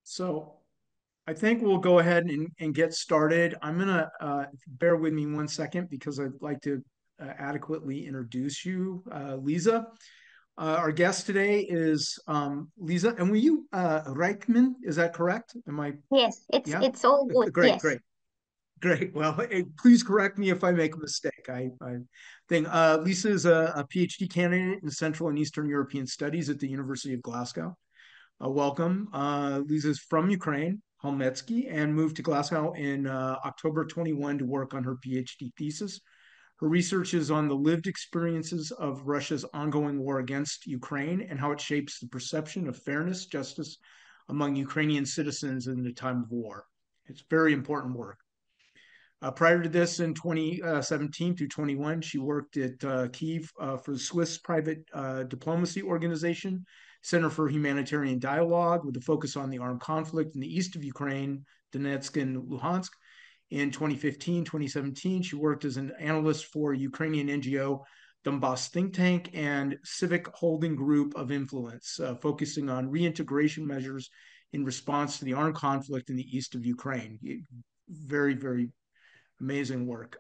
So I think we'll go ahead and get started. I'm gonna bear with me 1 second because I'd like to adequately introduce you, Liza. Our guest today is Liza, and were you Reichman? Is that correct? Am I? Yes, Yeah. it's all good. Great, Yes. great, great. Well, please correct me if I make a mistake. I think Lisa is a PhD candidate in Central and Eastern European Studies at the University of Glasgow. Welcome. Lisa's from Ukraine, Khmelnytskyi, and moved to Glasgow in October 21 to work on her PhD thesis. Her research is on the lived experiences of Russia's ongoing war against Ukraine and how it shapes the perception of fairness, justice among Ukrainian citizens in the time of war. It's very important work. Prior to this, in 2017 through 21, she worked at Kyiv for the Swiss private diplomacy organization, Center for Humanitarian Dialogue, with a focus on the armed conflict in the east of Ukraine, Donetsk and Luhansk. In 2015, 2017, she worked as an analyst for Ukrainian NGO Donbas think tank and Civic holding group of influence, focusing on reintegration measures in response to the armed conflict in the east of Ukraine. Very, very amazing work.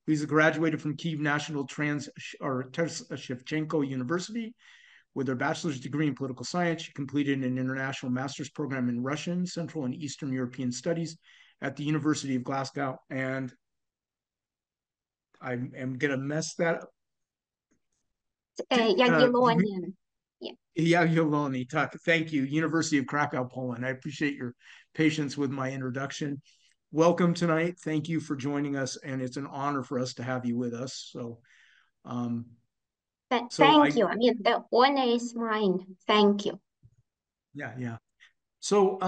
Lisa graduated from Kyiv National Shevchenko University with her bachelor's degree in political science. She completed an international master's program in Russian, Central and Eastern European Studies at the University of Glasgow. And I am going to mess that up. Jagiellonian. Jagiellonian. Thank you. University of Krakow, Poland. I appreciate your patience with my introduction. Welcome tonight. Thank you for joining us, and it's an honor for us to have you with us. Thank you. I mean, the honor is mine. Thank you. Yeah. So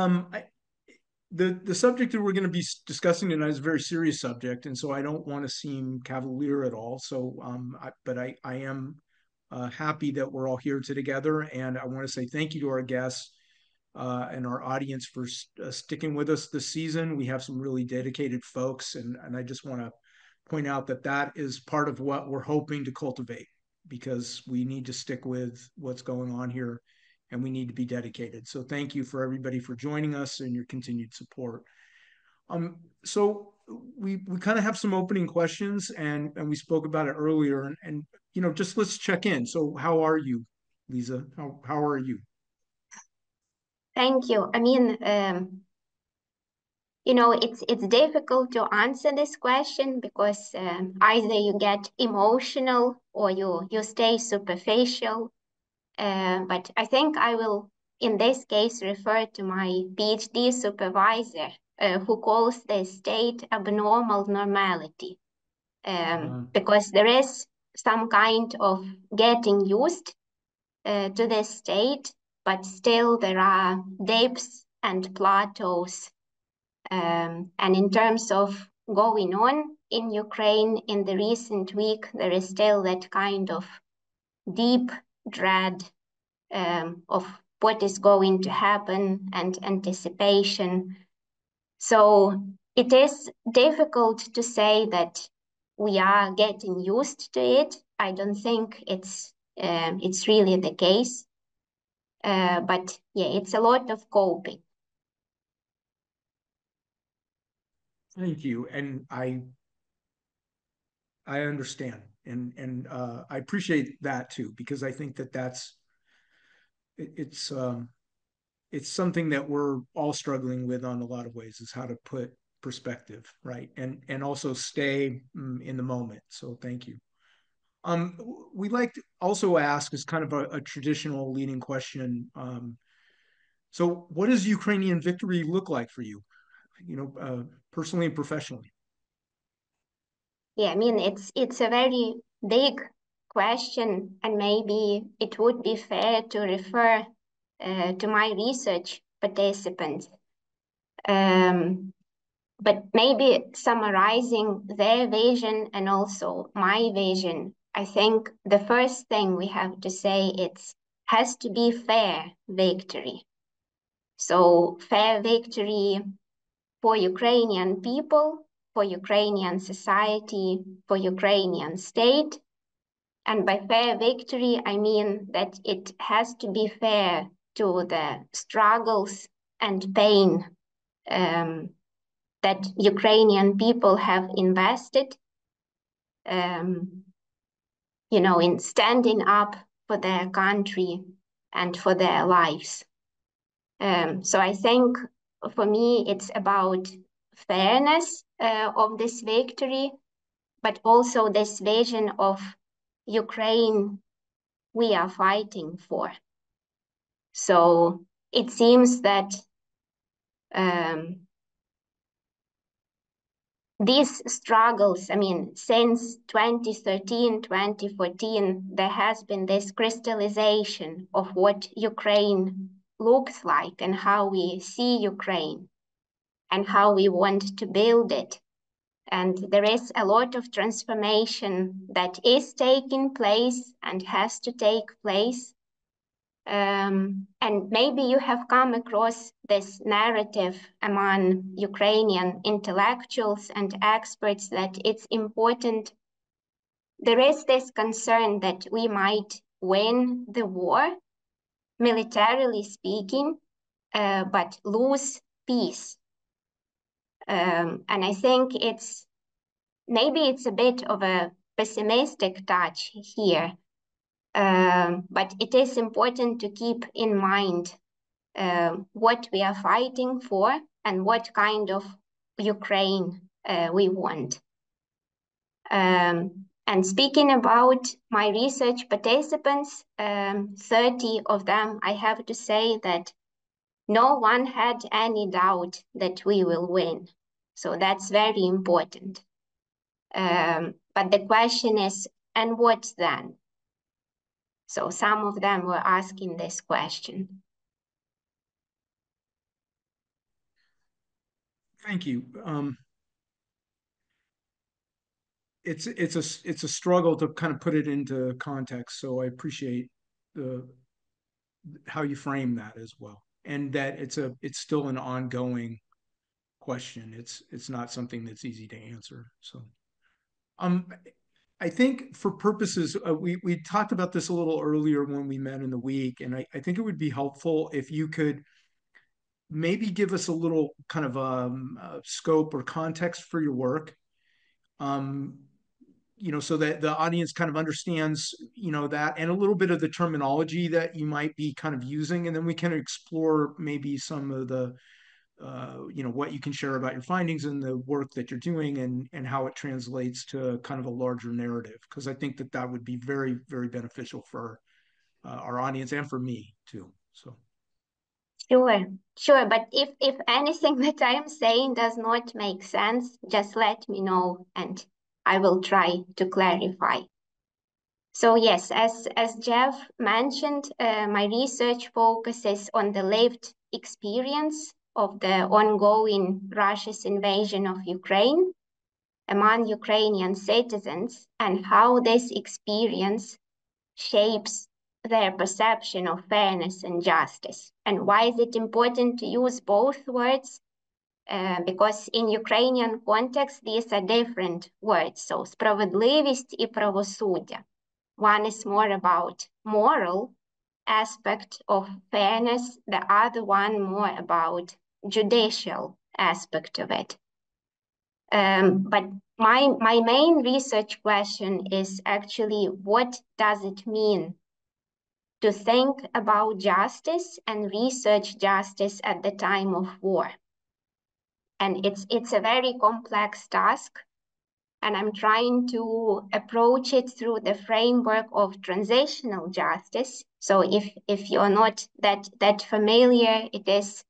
the subject that we're going to be discussing tonight is a very serious subject, and so I don't want to seem cavalier at all. So, but I am happy that we're all here together, and I want to say thank you to our guests and our audience for sticking with us this season. We have some really dedicated folks, and I just want to point out that that is part of what we're hoping to cultivate, because we need to stick with what's going on here and we need to be dedicated. So thank you for everybody for joining us and your continued support. So we kind of have some opening questions, and we spoke about it earlier, and you know, just let's check in. So how are you, Liza? How are you? Thank you. I mean, you know, it's difficult to answer this question because either you get emotional or you stay superficial. But I think I will, in this case, refer to my PhD supervisor, who calls this state abnormal normality, because there is some kind of getting used to this state, but still there are dips and plateaus. And in terms of going on in Ukraine in the recent week, there is still that kind of deep dread of what is going to happen and anticipation. So it is difficult to say that we are getting used to it. I don't think it's really the case. But yeah, it's a lot of coping. Thank you, and I understand, and I appreciate that too, because I think that it's something that we're all struggling with on a lot of ways, is how to put perspective, right, and also stay in the moment. So thank you. We like to also ask, as kind of a traditional leading question, so what does Ukrainian victory look like for you, personally and professionally? Yeah, I mean, it's a very big question, and maybe it would be fair to refer to my research participants. But maybe summarizing their vision and also my vision, I think the first thing we have to say, it has to be fair victory. So fair victory for Ukrainian people, for Ukrainian society, for Ukrainian state. And by fair victory, I mean that it has to be fair to the struggles and pain that Ukrainian people have invested, in standing up for their country and for their lives. So I think for me, it's about fairness of this victory, but also this vision of Ukraine we are fighting for. So it seems that these struggles, since 2013, 2014, there has been this crystallization of what Ukraine looks like and how we see Ukraine and how we want to build it. And there is a lot of transformation that is taking place and has to take place. And maybe you have come across this narrative among Ukrainian intellectuals and experts that it's important. There is this concern that we might win the war, militarily speaking, but lose peace. And I think maybe it's a bit of a pessimistic touch here. But it is important to keep in mind what we are fighting for and what kind of Ukraine we want. And speaking about my research participants, 30 of them, I have to say that no one had any doubt that we will win. So that's very important. But the question is, and what then? So some of them were asking this question. Thank you. It's a struggle to kind of put it into context. So I appreciate how you frame that as well, and that it's still an ongoing question. It's not something that's easy to answer. So, I think for purposes, we talked about this a little earlier when we met in the week, and I think it would be helpful if you could maybe give us a little kind of scope or context for your work, so that the audience kind of understands, that, and a little bit of the terminology that you might be kind of using, and then we can explore maybe some of the what you can share about your findings and the work that you're doing, and how it translates to kind of a larger narrative, because I think that would be very, very beneficial for our audience and for me too. So Sure. But if anything that I'm saying does not make sense, just let me know and I will try to clarify. So yes, as Jeff mentioned, my research focuses on the lived experience of the ongoing Russia's invasion of Ukraine among Ukrainian citizens and how this experience shapes their perception of fairness and justice. And why is it important to use both words? Because in Ukrainian context, these are different words. So справедливість и правосуддя. One is more about moral aspect of fairness, the other one more about judicial aspect of it. But my main research question is actually, what does it mean to think about justice and research justice at the time of war? And it's a very complex task, and I'm trying to approach it through the framework of transitional justice. So if you're not that familiar, it is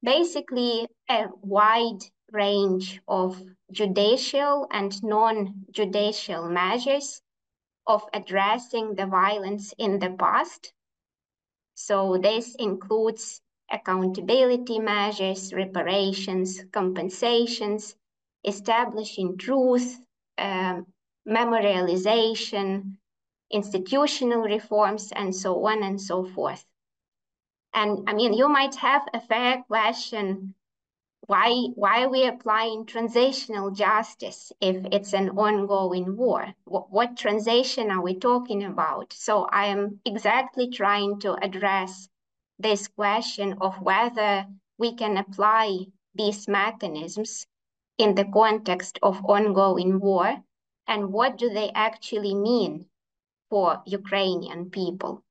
basically a wide range of judicial and non-judicial measures of addressing the violence in the past. So this includes accountability measures, reparations, compensations, establishing truth, memorialization, institutional reforms, and so on and so forth. And you might have a fair question, why are we applying transitional justice if it's an ongoing war? What transition are we talking about? So I am exactly trying to address this question of whether we can apply these mechanisms in the context of ongoing war, and what do they actually mean for Ukrainian people.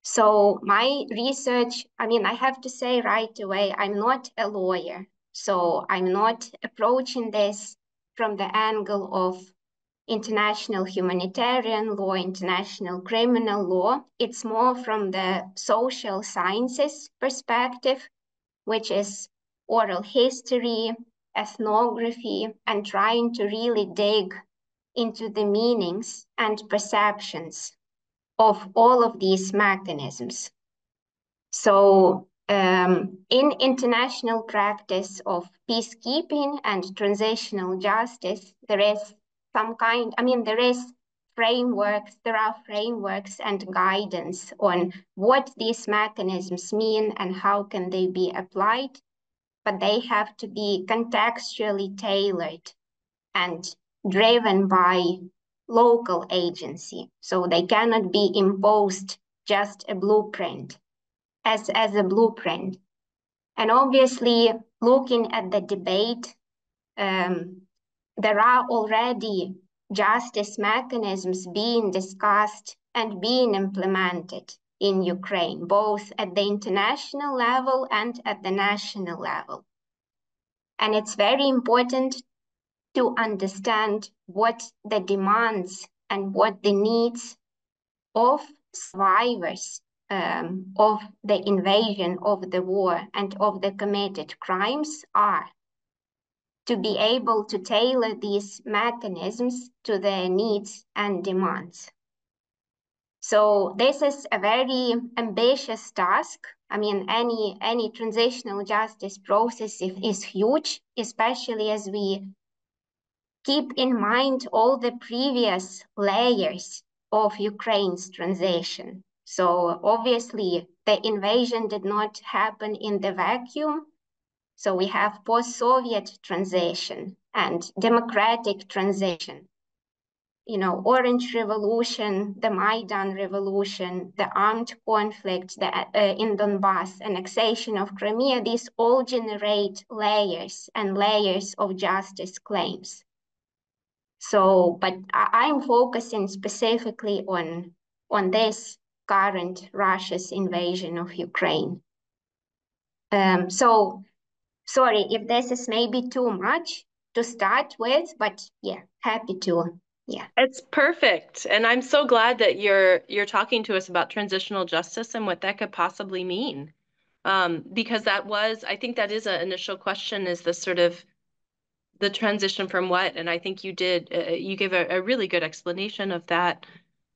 So my research, I have to say right away, I'm not a lawyer. So I'm not approaching this from the angle of international humanitarian law, international criminal law. It's more from the social sciences perspective, which is oral history, ethnography, and trying to really dig into the meanings and perceptions of all of these mechanisms. So in international practice of peacekeeping and transitional justice, there is there are frameworks and guidance on what these mechanisms mean and how can they be applied, but they have to be contextually tailored and driven by local agency. So they cannot be imposed just a blueprint as a blueprint. And obviously, looking at the debate, there are already justice mechanisms being discussed and being implemented in Ukraine, both at the international level and at the national level. And it's very important to understand what the demands and what the needs of survivors of the invasion, of the war, and of the committed crimes are, to be able to tailor these mechanisms to their needs and demands. So this is a very ambitious task. Any transitional justice process is huge, especially as we keep in mind all the previous layers of Ukraine's transition. So obviously the invasion did not happen in the vacuum. So we have post-Soviet transition and democratic transition. Orange Revolution, the Maidan Revolution, the armed conflict in Donbas, annexation of Crimea, these all generate layers and layers of justice claims. So, but I'm focusing specifically on this current Russia's invasion of Ukraine. So, sorry if this is maybe too much to start with, but yeah, happy to. Yeah, it's perfect, and I'm so glad that you're talking to us about transitional justice and what that could possibly mean, because I think that is an initial question: is the sort of the transition from what? And I think you gave a really good explanation of that.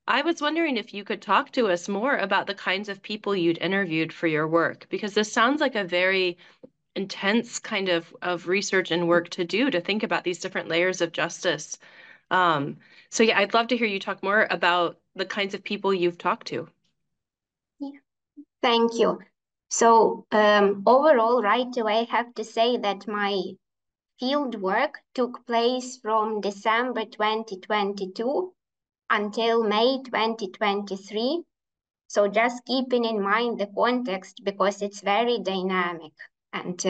I was wondering if you could talk to us more about the kinds of people you'd interviewed for your work, because this sounds like a very intense kind of research and work to do, to think about these different layers of justice. So yeah, I'd love to hear you talk more about the kinds of people you've talked to. Yeah, thank you. So overall, right away, I have to say that my field work took place from December 2022 until May 2023. So just keeping in mind the context, because it's very dynamic and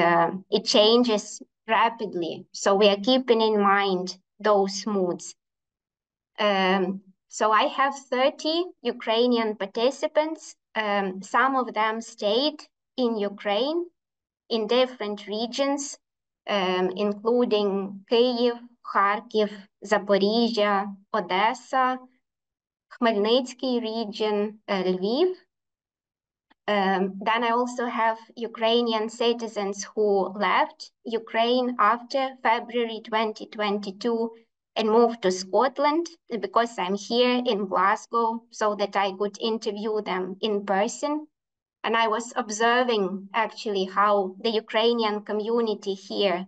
it changes rapidly. So we are keeping in mind those moods. So I have 30 Ukrainian participants. Some of them stayed in Ukraine in different regions, including Kyiv, Kharkiv, Zaporizhia, Odessa, Khmelnytskyi region, Lviv. Then I also have Ukrainian citizens who left Ukraine after February 2022 and moved to Scotland, because I'm here in Glasgow, so that I could interview them in person. And I was observing actually how the Ukrainian community here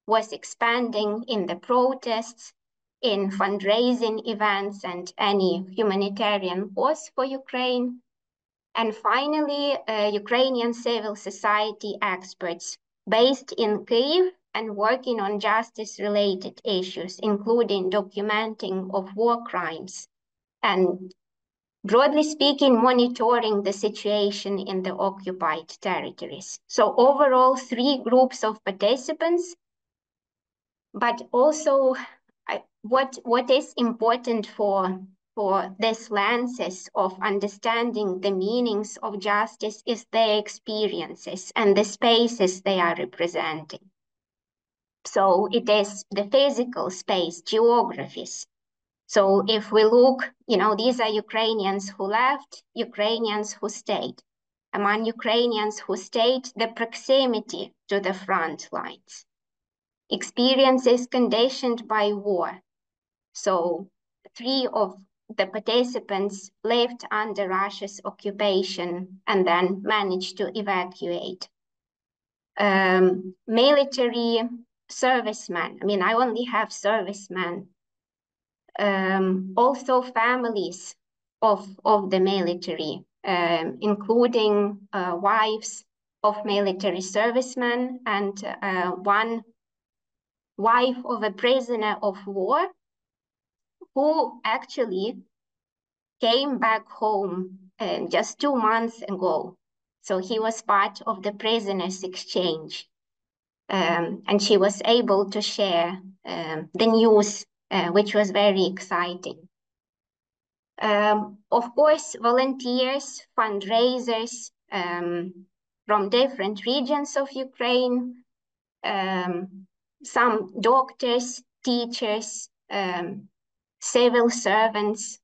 was expanding in the protests, in fundraising events, and any humanitarian cause for Ukraine. And finally, Ukrainian civil society experts based in Kyiv and working on justice-related issues, including documenting of war crimes and Broadly speaking, monitoring the situation in the occupied territories. So overall, 3 groups of participants, but also what is important for this lenses of understanding the meanings of justice is their experiences and the spaces they are representing. So it is the physical space, geographies. So if we look, these are Ukrainians who left, Ukrainians who stayed. Among Ukrainians who stayed, the proximity to the front lines. Experiences conditioned by war. So 3 of the participants lived under Russia's occupation and then managed to evacuate. Military servicemen. I mean, I only have servicemen. Also families of the military, including wives of military servicemen and one wife of a prisoner of war who actually came back home just 2 months ago. So he was part of the prisoners' exchange. And she was able to share the news, which was very exciting. Of course, volunteers, fundraisers from different regions of Ukraine, some doctors, teachers, civil servants.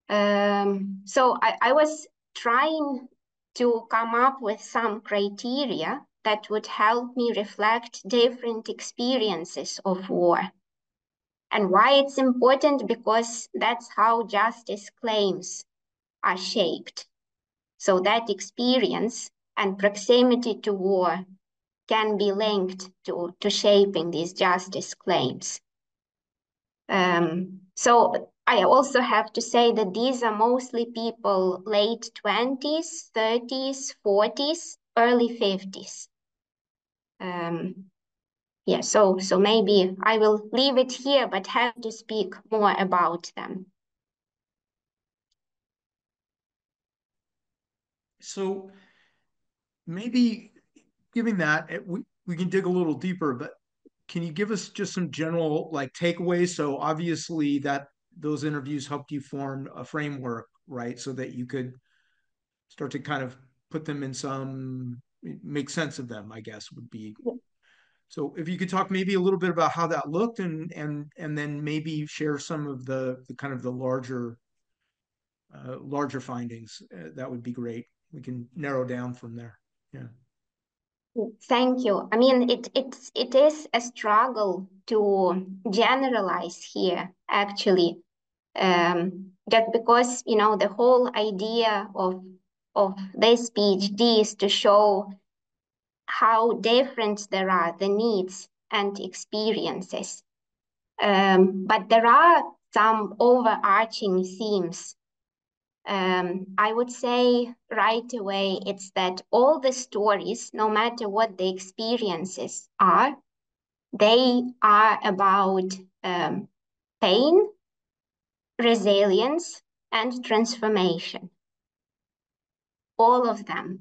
So I was trying to come up with some criteria that would help me reflect different experiences of war. And why it's important? Because that's how justice claims are shaped. So that experience and proximity to war can be linked to shaping these justice claims. So I also have to say that these are mostly people late 20s, 30s, 40s, early 50s. Yeah, so maybe I will leave it here, but have to speak more about them. So maybe given that, we can dig a little deeper, but can you give us just some general like takeaways? So obviously that those interviews helped you form a framework, right? So that you could start to kind of put them in some, make sense of them, I guess would be. So if you could talk maybe a little bit about how that looked and then maybe share some of the kind of the larger findings, that would be great. We can narrow down from there. Yeah. Thank you. I mean, it is a struggle to generalize here, actually, just because the whole idea of this PhD is to show how different there are the needs and experiences. But there are some overarching themes. I would say right away, it's that all the stories, no matter what the experiences are, they are about pain, resilience, and transformation. All of them.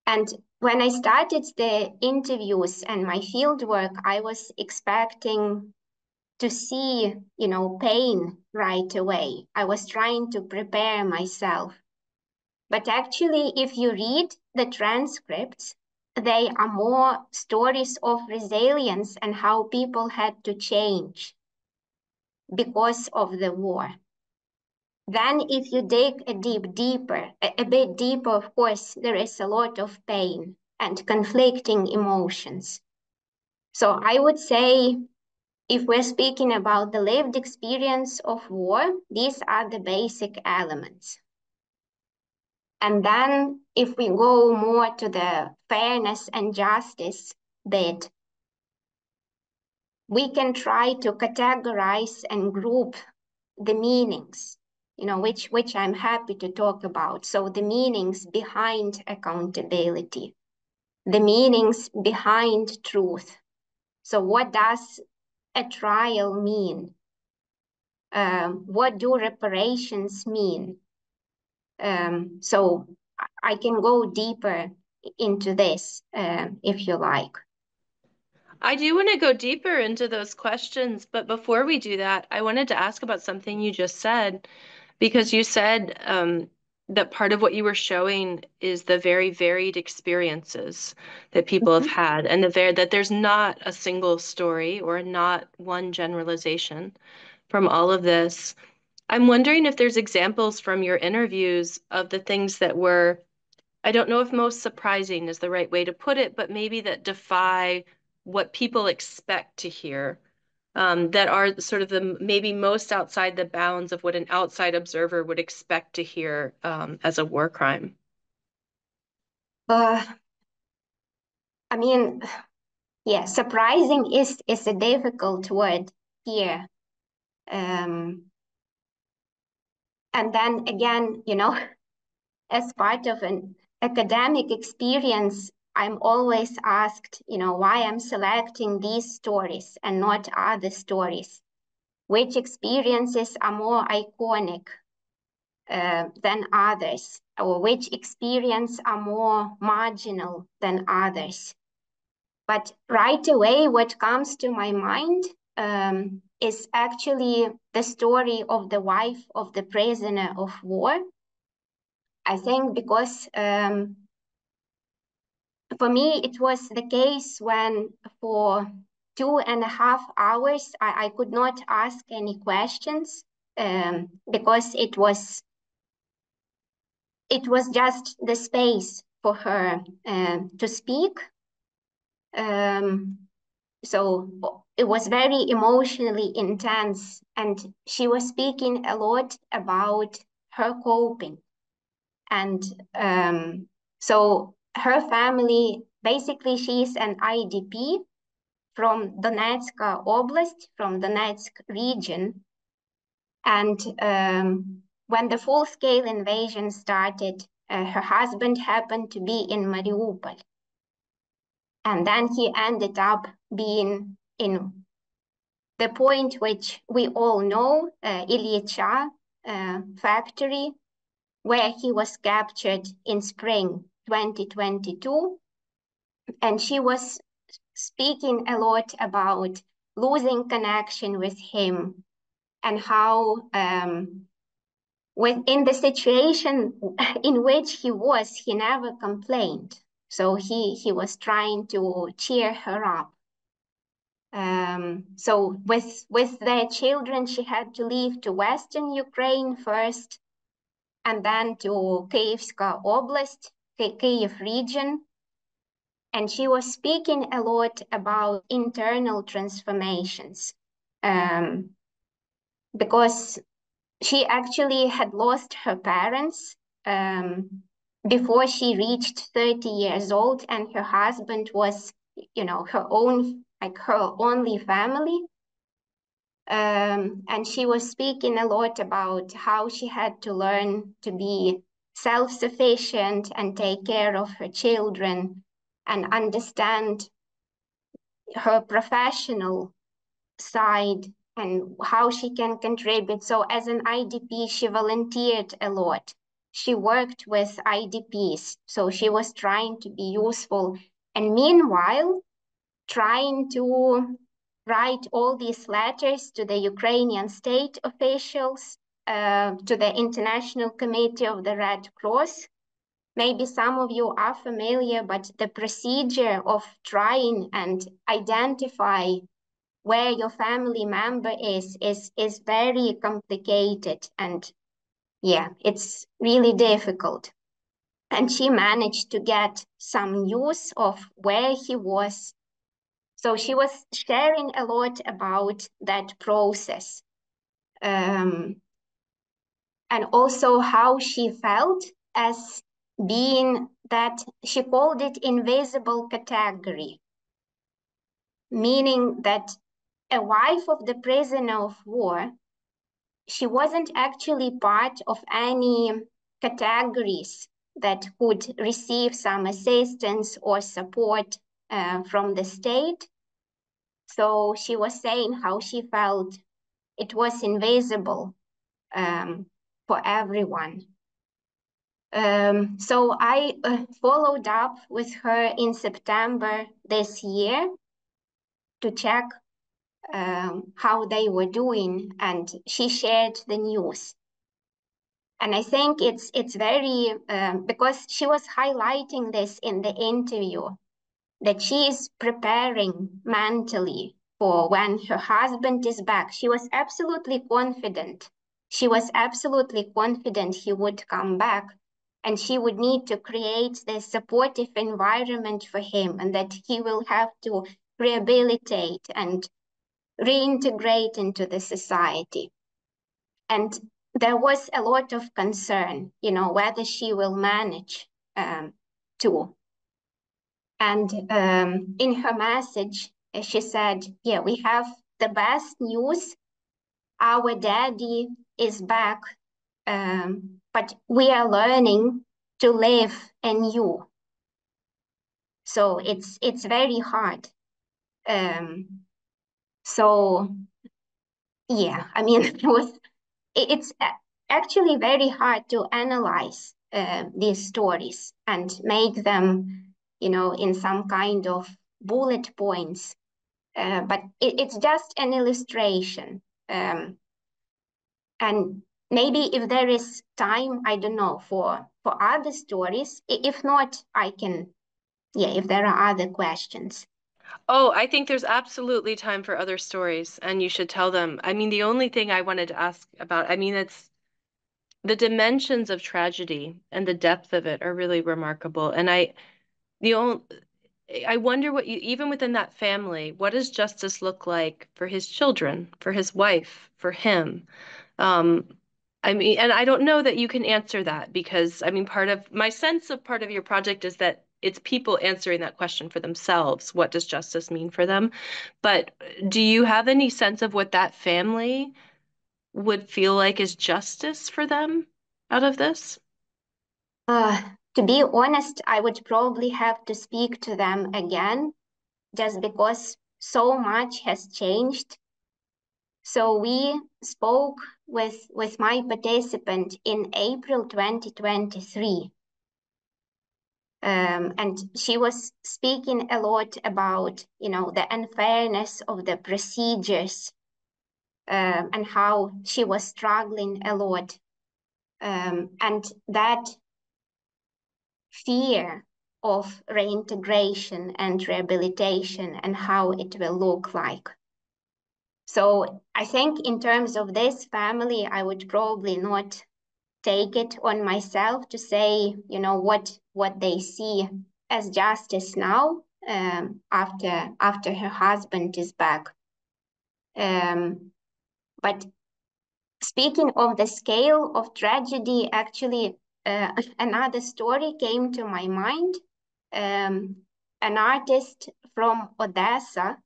And when I started the interviews and my fieldwork, I was expecting to see, pain right away. I was trying to prepare myself. But actually, if you read the transcripts, they are more stories of resilience and how people had to change because of the war. Then if you dig a bit deeper, of course, there is a lot of pain and conflicting emotions. So I would say, if we're speaking about the lived experience of war, these are the basic elements. And then if we go more to the fairness and justice bit, we can try to categorize and group the meanings, which I'm happy to talk about. So the meanings behind accountability, the meanings behind truth. So what does a trial mean? what do reparations mean? So I can go deeper into this if you like. I do want to go deeper into those questions, but before we do that, I wanted to ask about something you just said, because you said that part of what you were showing is the very varied experiences that people have had, and that there's not a single story or not one generalization from all of this. I'm wondering if there's examples from your interviews of the things that were, I don't know if most surprising is the right way to put it, but maybe that defy what people expect to hear, that are sort of the maybe most outside the bounds of what an outside observer would expect to hear as a war crime. I mean, yeah, surprising is a difficult word here. And then again, you know, as part of an academic experience, I'm always asked, you know, why I'm selecting these stories and not other stories. Which experiences are more iconic than others, or which experience are more marginal than others. But right away, what comes to my mind is actually the story of the wife of the prisoner of war. I think because for me, it was the case when for 2.5 hours, I could not ask any questions because it was just the space for her to speak. So it was very emotionally intense, and she was speaking a lot about her coping. And so her family, basically she's an IDP from Donetsk Oblast, from Donetsk region. And when the full-scale invasion started, her husband happened to be in Mariupol. And then he ended up being in the point which we all know, Ilyich factory, where he was captured in spring 2022. And she was speaking a lot about losing connection with him and how in the situation in which he was, he never complained. So he was trying to cheer her up. So with their children, she had to leave to Western Ukraine first, and then to Kyivska Oblast, Kyiv region. And she was speaking a lot about internal transformations because she actually had lost her parents before she reached 30 years old, and her husband was, you know, her only family. And she was speaking a lot about how she had to learn to be self-sufficient and take care of her children and understand her professional side and how she can contribute. So as an IDP, she volunteered a lot. She worked with IDPs, so she was trying to be useful. And meanwhile, trying to write all these letters to the Ukrainian state officials, to the International Committee of the Red Cross. Maybe some of you are familiar, but the procedure of trying and identify where your family member is very complicated, and yeah, it's really difficult. And she managed to get some news of where he was. So she was sharing a lot about that process. And also how she felt as being that she called it invisible category, meaning that a wife of the prisoner of war, she wasn't actually part of any categories that could receive some assistance or support from the state. So she was saying how she felt it was invisible for everyone. So I followed up with her in September this year to check how they were doing, and she shared the news. And I think it's very, because she was highlighting this in the interview, that she is preparing mentally for when her husband is back. She was absolutely confident. She was absolutely confident he would come back, and she would need to create this supportive environment for him, and that he will have to rehabilitate and reintegrate into the society. And there was a lot of concern, you know, whether she will manage to. And in her message, she said, yeah, we have the best news. Our daddy is back, but we are learning to live anew. So it's very hard. So yeah, I mean, it's actually very hard to analyze these stories and make them, you know, in some kind of bullet points. But it's just an illustration. And maybe if there is time, I don't know, for other stories. If not, I can, yeah, if there are other questions. Oh, I think there's absolutely time for other stories, and you should tell them. I mean, the only thing I wanted to ask about, I mean, it's the dimensions of tragedy and the depth of it are really remarkable. And I wonder what you, even within that family, what does justice look like for his children, for his wife, for him? I mean, and I don't know that you can answer that, because I mean, part of my sense of part of your project is that it's people answering that question for themselves. What does justice mean for them? But do you have any sense of what that family would feel like is justice for them out of this? To be honest, I would probably have to speak to them again, just because so much has changed. So we spoke with my participant in April 2023. And she was speaking a lot about, you know, the unfairness of the procedures, and how she was struggling a lot. And that fear of reintegration and rehabilitation and how it will look like. So I think in terms of this family, I would probably not take it on myself to say, you know, what they see as justice now, after her husband is back. But speaking of the scale of tragedy, actually, another story came to my mind. An artist from Odessa,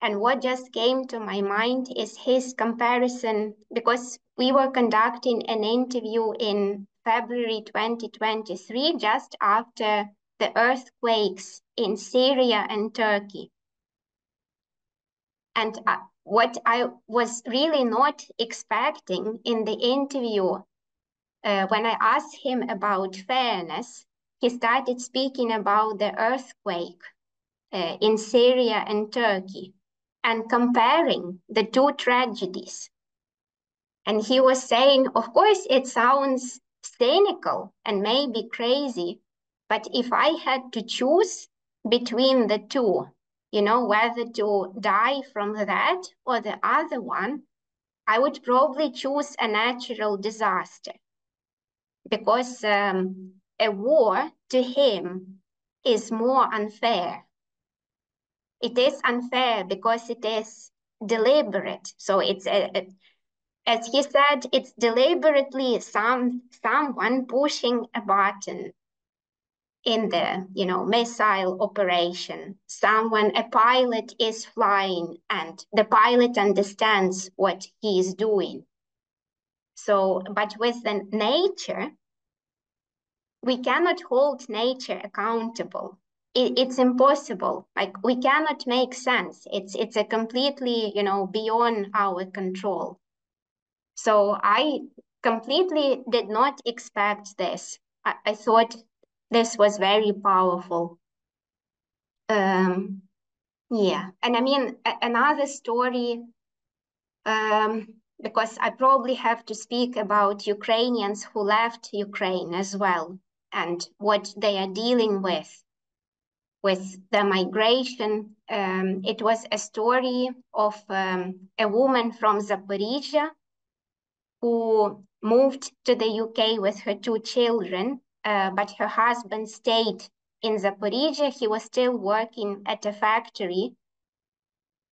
and what just came to my mind is his comparison, because we were conducting an interview in February 2023, just after the earthquakes in Syria and Turkey. And what I was really not expecting in the interview, when I asked him about fairness, he started speaking about the earthquake in Syria and Turkey, and comparing the two tragedies. And he was saying, of course, it sounds cynical and maybe crazy, but if I had to choose between the two, you know, whether to die from that or the other one, I would probably choose a natural disaster, because a war to him is more unfair. It is unfair because it is deliberate. So it's as he said, it's deliberately someone pushing a button in the, you know, missile operation. A pilot is flying, and the pilot understands what he is doing. So, but with the nature, we cannot hold nature accountable. it's impossible. Like, we cannot make sense. It's a completely, beyond our control. So I completely did not expect this. I thought this was very powerful. Yeah, and I mean, another story, because I probably have to speak about Ukrainians who left Ukraine as well, and what they are dealing with the migration. It was a story of a woman from Zaporizhia who moved to the UK with her 2 children, but her husband stayed in Zaporizhia. He was still working at a factory.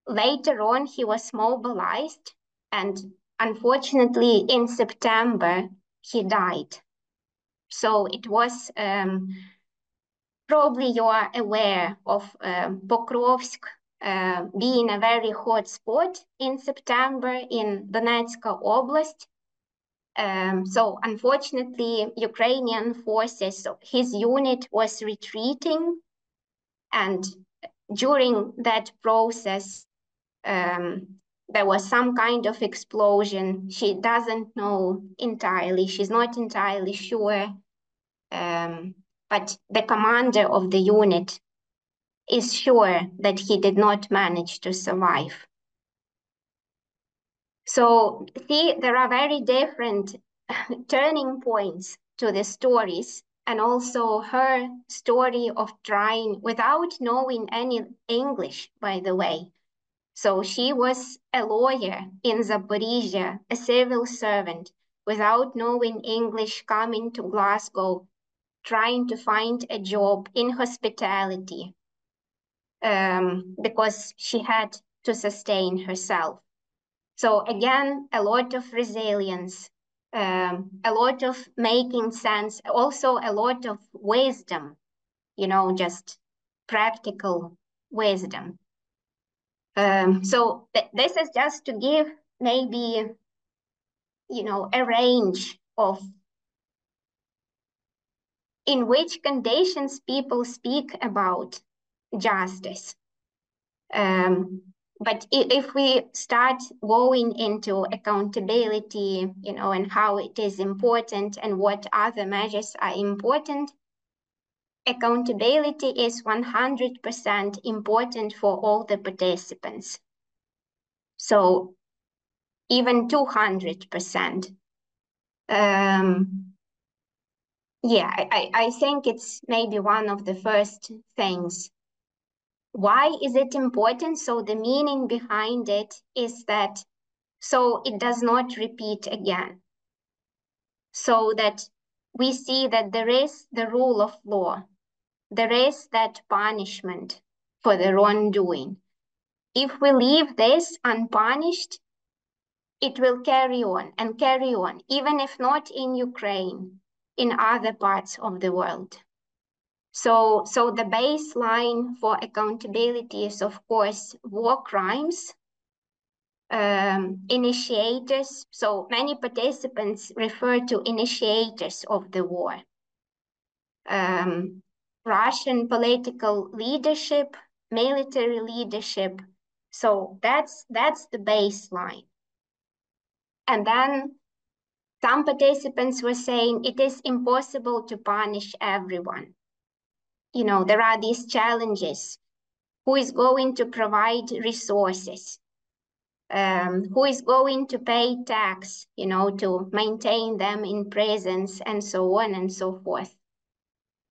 Later on, he was mobilized, and unfortunately, in September, he died. So it was, probably you are aware of Pokrovsk being a very hot spot in September in Donetsk Oblast. So unfortunately, Ukrainian forces, his unit was retreating, and during that process, there was some kind of explosion. She doesn't know entirely. She's not entirely sure. But the commander of the unit is sure that he did not manage to survive. So see, there are very different turning points to the stories, and also her story of trying without knowing any English, by the way. So she was a lawyer in Zaporizhia, a civil servant, without knowing English, coming to Glasgow, trying to find a job in hospitality, because she had to sustain herself. So again, a lot of resilience, a lot of making sense, also a lot of wisdom, just practical wisdom. So this is just to give maybe, a range of in which conditions people speak about justice. But if we start going into accountability, and how it is important and what other measures are important, accountability is 100% important for all the participants. So even 200%. Yeah, I think it's maybe one of the first things. Why is it important? So the meaning behind it is that so it does not repeat again. So that we see that there is the rule of law. There is that punishment for the wrongdoing. If we leave this unpunished, it will carry on and carry on, even if not in Ukraine, in other parts of the world. So the baseline for accountability is, of course, war crimes, initiators. So many participants refer to initiators of the war. Russian political leadership, military leadership. So that's the baseline. And then some participants were saying it is impossible to punish everyone. There are these challenges. Who is going to provide resources? Who is going to pay tax, to maintain them in prisons, and so on and so forth.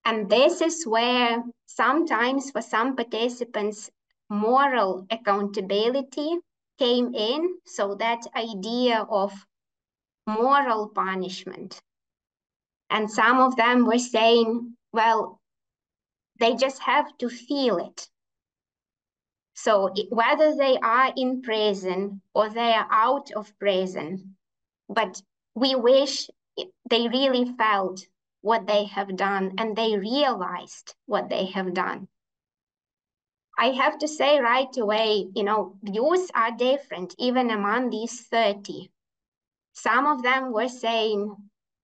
And this is where sometimes for some participants, moral accountability came in. So that idea of moral punishment. And some of them were saying, well, they just have to feel it. So whether they are in prison or they are out of prison, but we wish they really felt what they have done and they realized what they have done. I have to say right away, views are different even among these 30. Some of them were saying,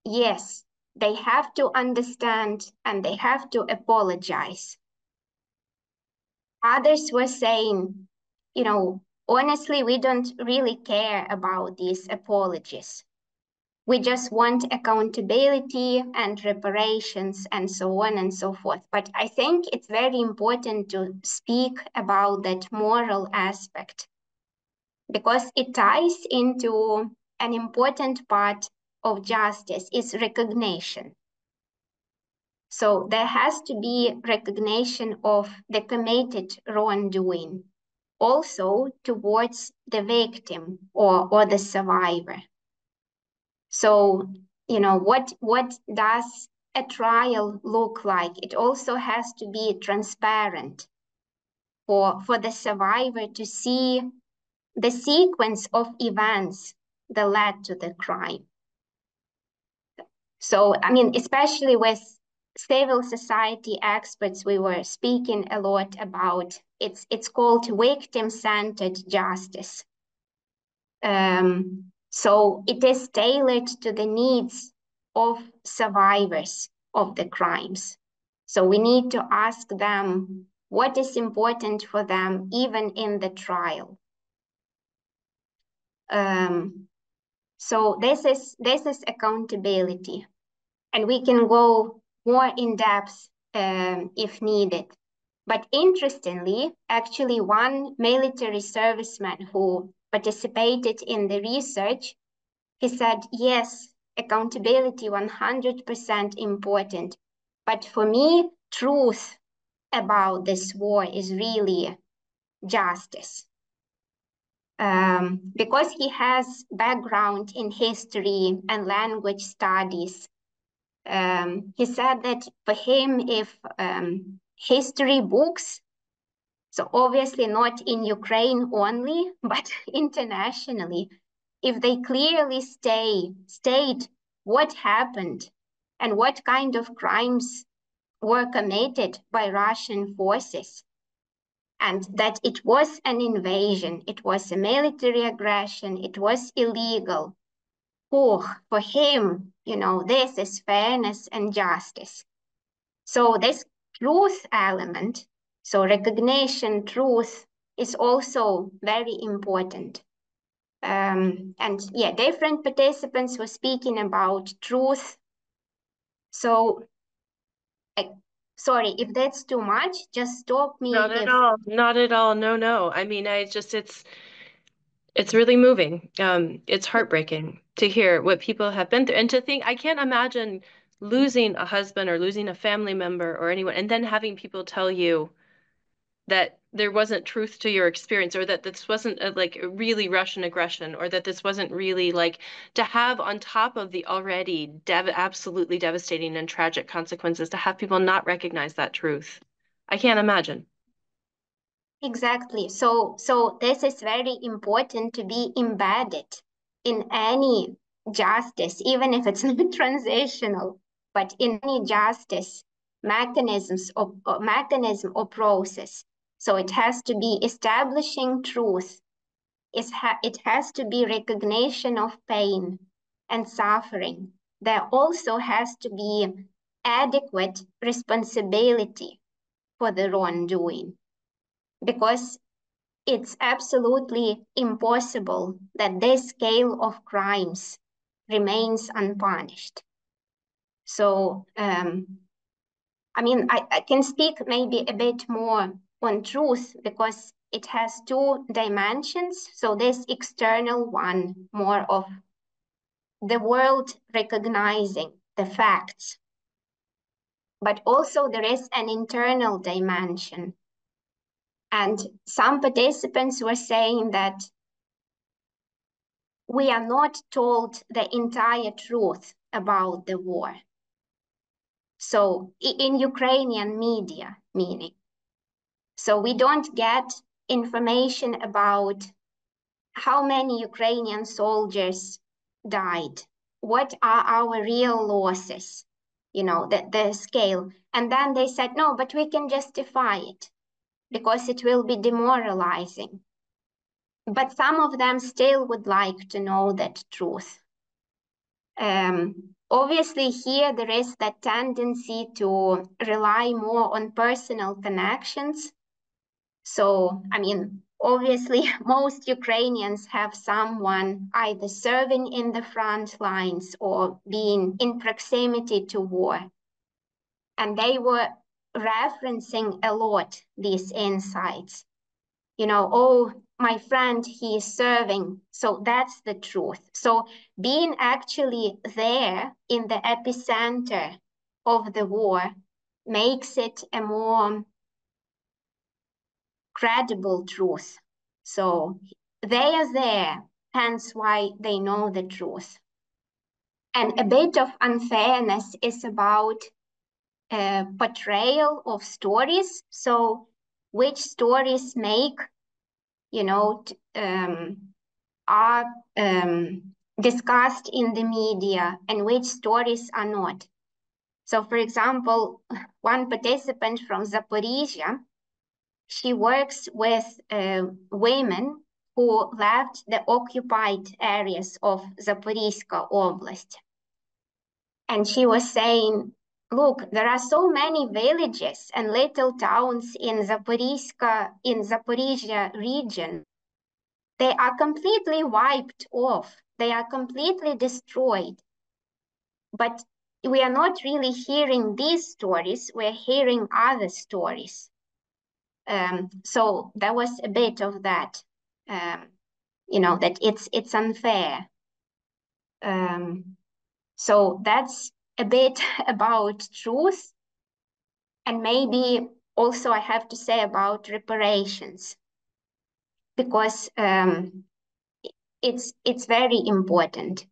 yes, they have to understand and they have to apologize. Others were saying, you know, honestly, we don't really care about these apologies. We just want accountability and reparations and so on and so forth. But I think it's very important to speak about that moral aspect, because it ties into an important part of justice is recognition. So there has to be recognition of the committed wrongdoing, also towards the victim or the survivor. So, you know, what does a trial look like? It also has to be transparent for the survivor to see the sequence of events that led to the crime. So, I mean, especially with civil society experts, we were speaking a lot about, it's called victim-centered justice. So it is tailored to the needs of survivors of the crimes. So we need to ask them what is important for them, even in the trial. So this is accountability, and we can go more in depth if needed. But interestingly, actually, one military serviceman who participated in the research, he said, yes, accountability 100% important. But for me, truth about this war is really justice. Because he has background in history and language studies, he said that for him, if history books, so obviously not in Ukraine only, but internationally, if they clearly state what happened and what kind of crimes were committed by Russian forces, and that it was an invasion, it was a military aggression, it was illegal, for him, you know, this is fairness and justice. So this truth element, so recognition, truth, is also very important. And yeah, different participants were speaking about truth. So, sorry, if that's too much, just stop me. Not at all. Not at all. No. I mean, it's really moving. It's heartbreaking to hear what people have been through, and to think, I can't imagine losing a husband or losing a family member or anyone, and then having people tell you that there wasn't truth to your experience, or that this wasn't like really Russian aggression, or that this wasn't really like, to have on top of the already absolutely devastating and tragic consequences, to have people not recognize that truth. I can't imagine. Exactly. So this is very important to be embedded in any justice, even if it's not transitional, but in any justice mechanism or process. So it has to be establishing truth. It has to be recognition of pain and suffering. There also has to be adequate responsibility for the wrongdoing, because it's absolutely impossible that this scale of crimes remains unpunished. So, I mean, I can speak maybe a bit more on truth because it has two dimensions. So this external one, more of the world recognizing the facts, but also there is an internal dimension. And some participants were saying that we are not told the entire truth about the war. So in Ukrainian media, meaning. So we don't get information about how many Ukrainian soldiers died, what are our real losses, you know, the scale. And then they said, no, but we can justify it because it will be demoralizing. But some of them still would like to know that truth. Obviously, here there is that tendency to rely more on personal connections. So, I mean, obviously, most Ukrainians have someone either serving in the front lines or being in proximity to war. And they were referencing a lot these insights. You know, oh, my friend, he is serving. So that's the truth. So being actually there in the epicenter of the war makes it a more credible truth. So they are there, hence why they know the truth. And a bit of unfairness is about portrayal of stories. So which stories make, you know, are discussed in the media and which stories are not. So for example, one participant from Zaporizhia, she works with women who left the occupied areas of Zaporizhzhia Oblast. And she was saying, look, there are so many villages and little towns in Zaporizhzhia region. They are completely wiped off. They are completely destroyed. But we are not really hearing these stories. We're hearing other stories. So there was a bit of that, you know, that it's unfair. So that's a bit about truth. And maybe also I have to say about reparations, because it's very important.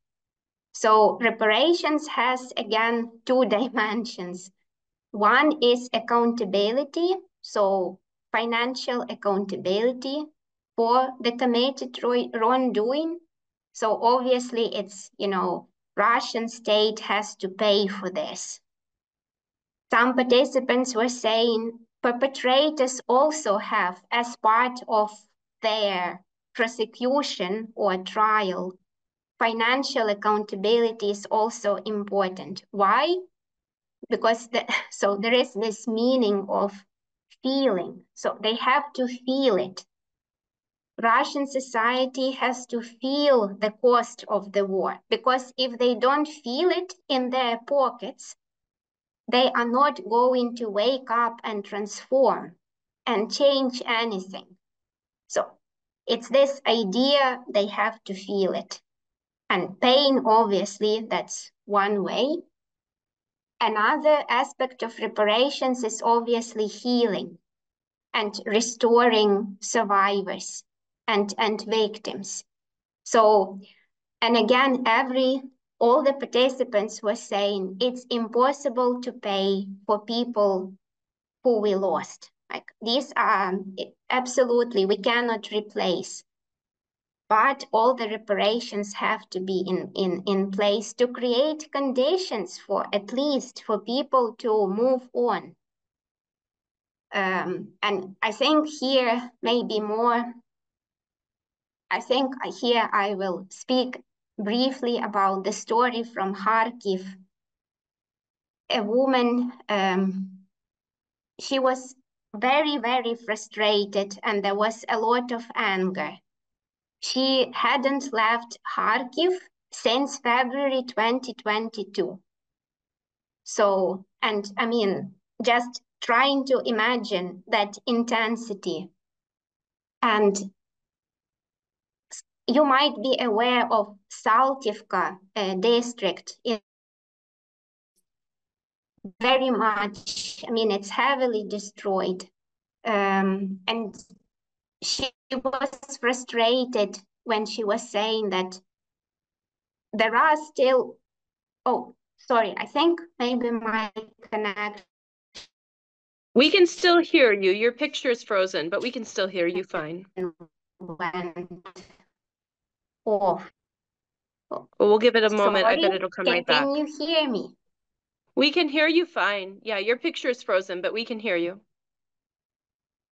So reparations has, again, two dimensions. One is accountability, so financial accountability for the committed wrongdoing. So obviously it's, you know, Russian state has to pay for this. Some participants were saying perpetrators also have, as part of their prosecution or trial, financial accountability is also important. Why? Because so there is this meaning of feeling. So they have to feel it. Russian society has to feel the cost of the war, because if they don't feel it in their pockets, they are not going to wake up and transform and change anything. So it's this idea they have to feel it. And pain, obviously, that's one way. Another aspect of reparations is obviously healing and restoring survivors and victims. So, and again, all the participants were saying it's impossible to pay for people who we lost. Like these are absolutely, we cannot replace. But all the reparations have to be in place to create conditions for, at least for people to move on. And I think here maybe more, I think here I will speak briefly about the story from Kharkiv. A woman, she was very, very frustrated, and there was a lot of anger. She hadn't left Kharkiv since February 2022. So, and I mean, just trying to imagine that intensity. And you might be aware of Saltivka district. It's very much, I mean, it's heavily destroyed. And she was frustrated when she was saying that there are still, oh, sorry, I think maybe my connection. We can still hear you. Your picture is frozen, but we can still hear you fine. Went off. Well, we'll give it a moment. Sorry, I bet it'll come right back. Can you hear me? We can hear you fine. Yeah, your picture is frozen, but we can hear you.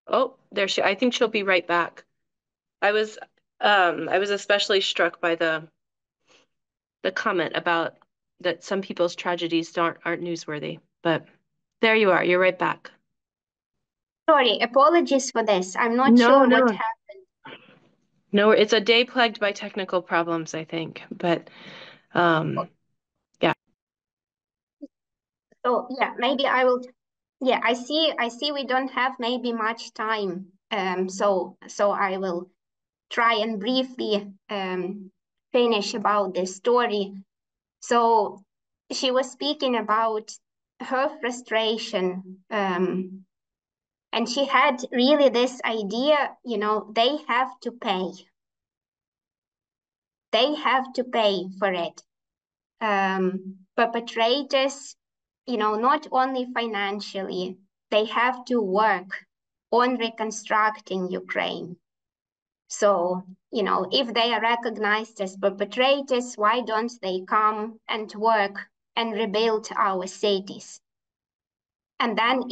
Oh, there she, I think she'll be right back. I was especially struck by the comment about that some people's tragedies aren't newsworthy, but there you are. You're right back. Sorry, apologies for this. I'm not No, sure what no, happened. no. It's a day plagued by technical problems, I think. But yeah. So yeah, maybe I will. Yeah, I see we don't have maybe much time. So I will try and briefly finish about this story. So she was speaking about her frustration, and she had really this idea, they have to pay. They have to pay for it. Perpetrators, not only financially, they have to work on reconstructing Ukraine. So, if they are recognized as perpetrators, why don't they come and work and rebuild our cities? And then,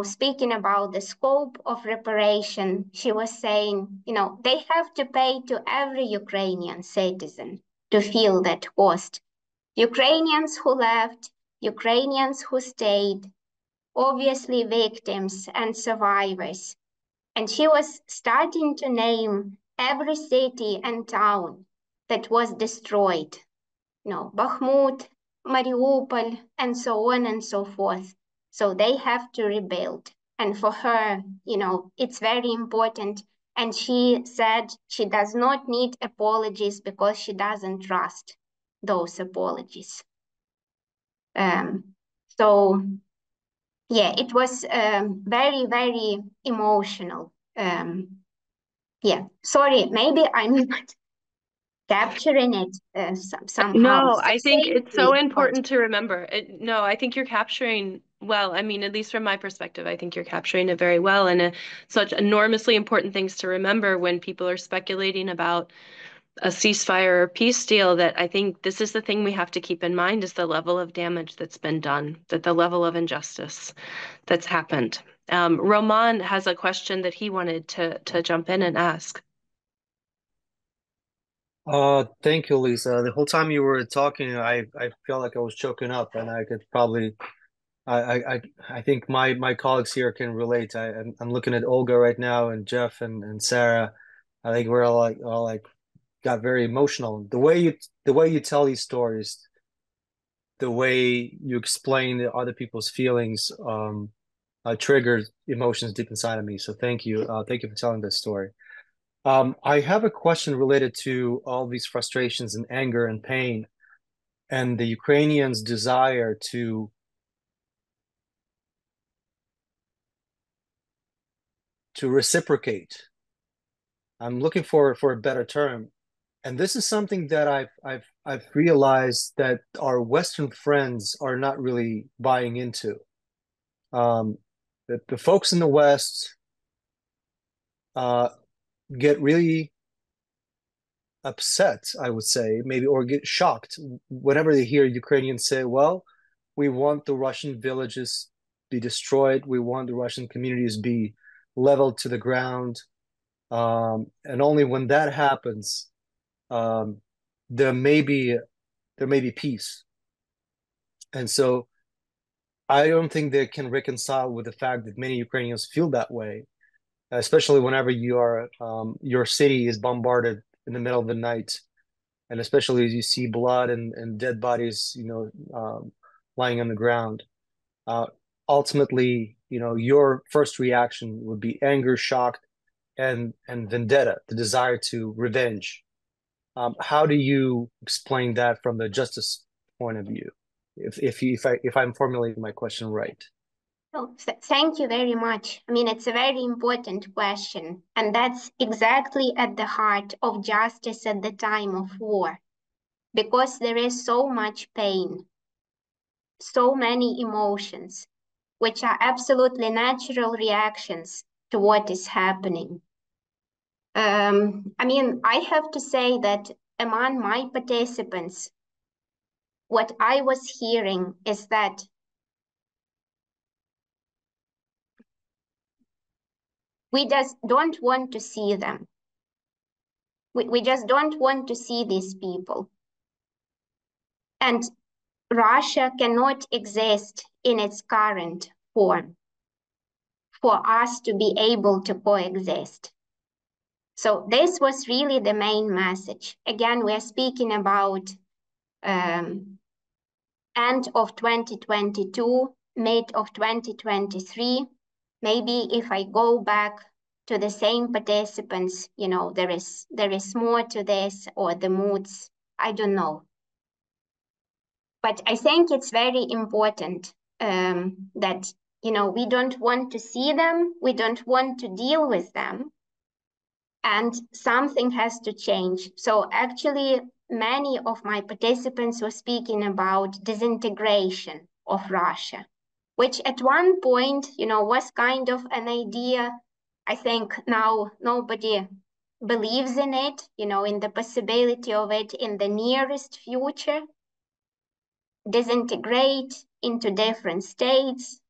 speaking about the scope of reparation, she was saying, they have to pay to every Ukrainian citizen to feel that cost. Ukrainians who left, Ukrainians who stayed, obviously victims and survivors. And she was starting to name every city and town that was destroyed. Bakhmut, Mariupol, and so on and so forth. So they have to rebuild. And for her, it's very important. And she said she does not need apologies because she doesn't trust those apologies. So yeah, it was very, very emotional. Yeah, sorry, maybe I'm not capturing it somehow No, I think it's so succinctly, but important to remember. No, I think you're capturing well. I mean, at least from my perspective, I think you're capturing it very well, and such enormously important things to remember when people are speculating about a ceasefire or peace deal. That I think this is the thing we have to keep in mind is the level of damage that's been done, that the level of injustice that's happened. Roman has a question that he wanted to jump in and ask. Thank you, Lisa. The whole time you were talking, I felt like I was choking up, and I could probably, I think my colleagues here can relate. I'm looking at Olga right now, and Jeff and Sarah. I think we're all like got very emotional. The way you tell these stories, the way you explain the other people's feelings, triggered emotions deep inside of me. So thank you, thank you for telling this story. I have a question related to all these frustrations and anger and pain and the Ukrainians' desire to reciprocate. I'm looking for a better term. And this is something that I've realized that our Western friends are not really buying into. The folks in the West get really upset, I would say, maybe, or get shocked whenever they hear Ukrainians say, well, we want the Russian villages be destroyed. We want the Russian communities be leveled to the ground. And only when that happens, there may be peace. And so I don't think they can reconcile with the fact that many Ukrainians feel that way, especially whenever your city is bombarded in the middle of the night, and especially as you see blood and dead bodies, lying on the ground. Uh, Ultimately, your first reaction would be anger, shock, and vendetta, the desire to revenge. How do you explain that from the justice point of view? If I'm formulating my question right. Thank you very much. I mean, it's a very important question, and that's exactly at the heart of justice at the time of war, because there is so much pain, so many emotions, which are absolutely natural reactions to what is happening. I mean, I have to say that among my participants, what I was hearing is that we just don't want to see them. We just don't want to see these people. And Russia cannot exist in its current form for us to be able to coexist. So this was really the main message. Again, we're speaking about end of 2022, mid of 2023. Maybe if I go back to the same participants, you know, there is more to this, or the moods, I don't know. But I think it's very important that, you know, we don't want to see them, we don't want to deal with them, and something has to change. So actually, many of my participants were speaking about disintegration of Russia, which at one point, you know, was kind of an idea. I think now nobody believes in it, you know, in the possibility of it in the nearest future. Disintegrate into different states.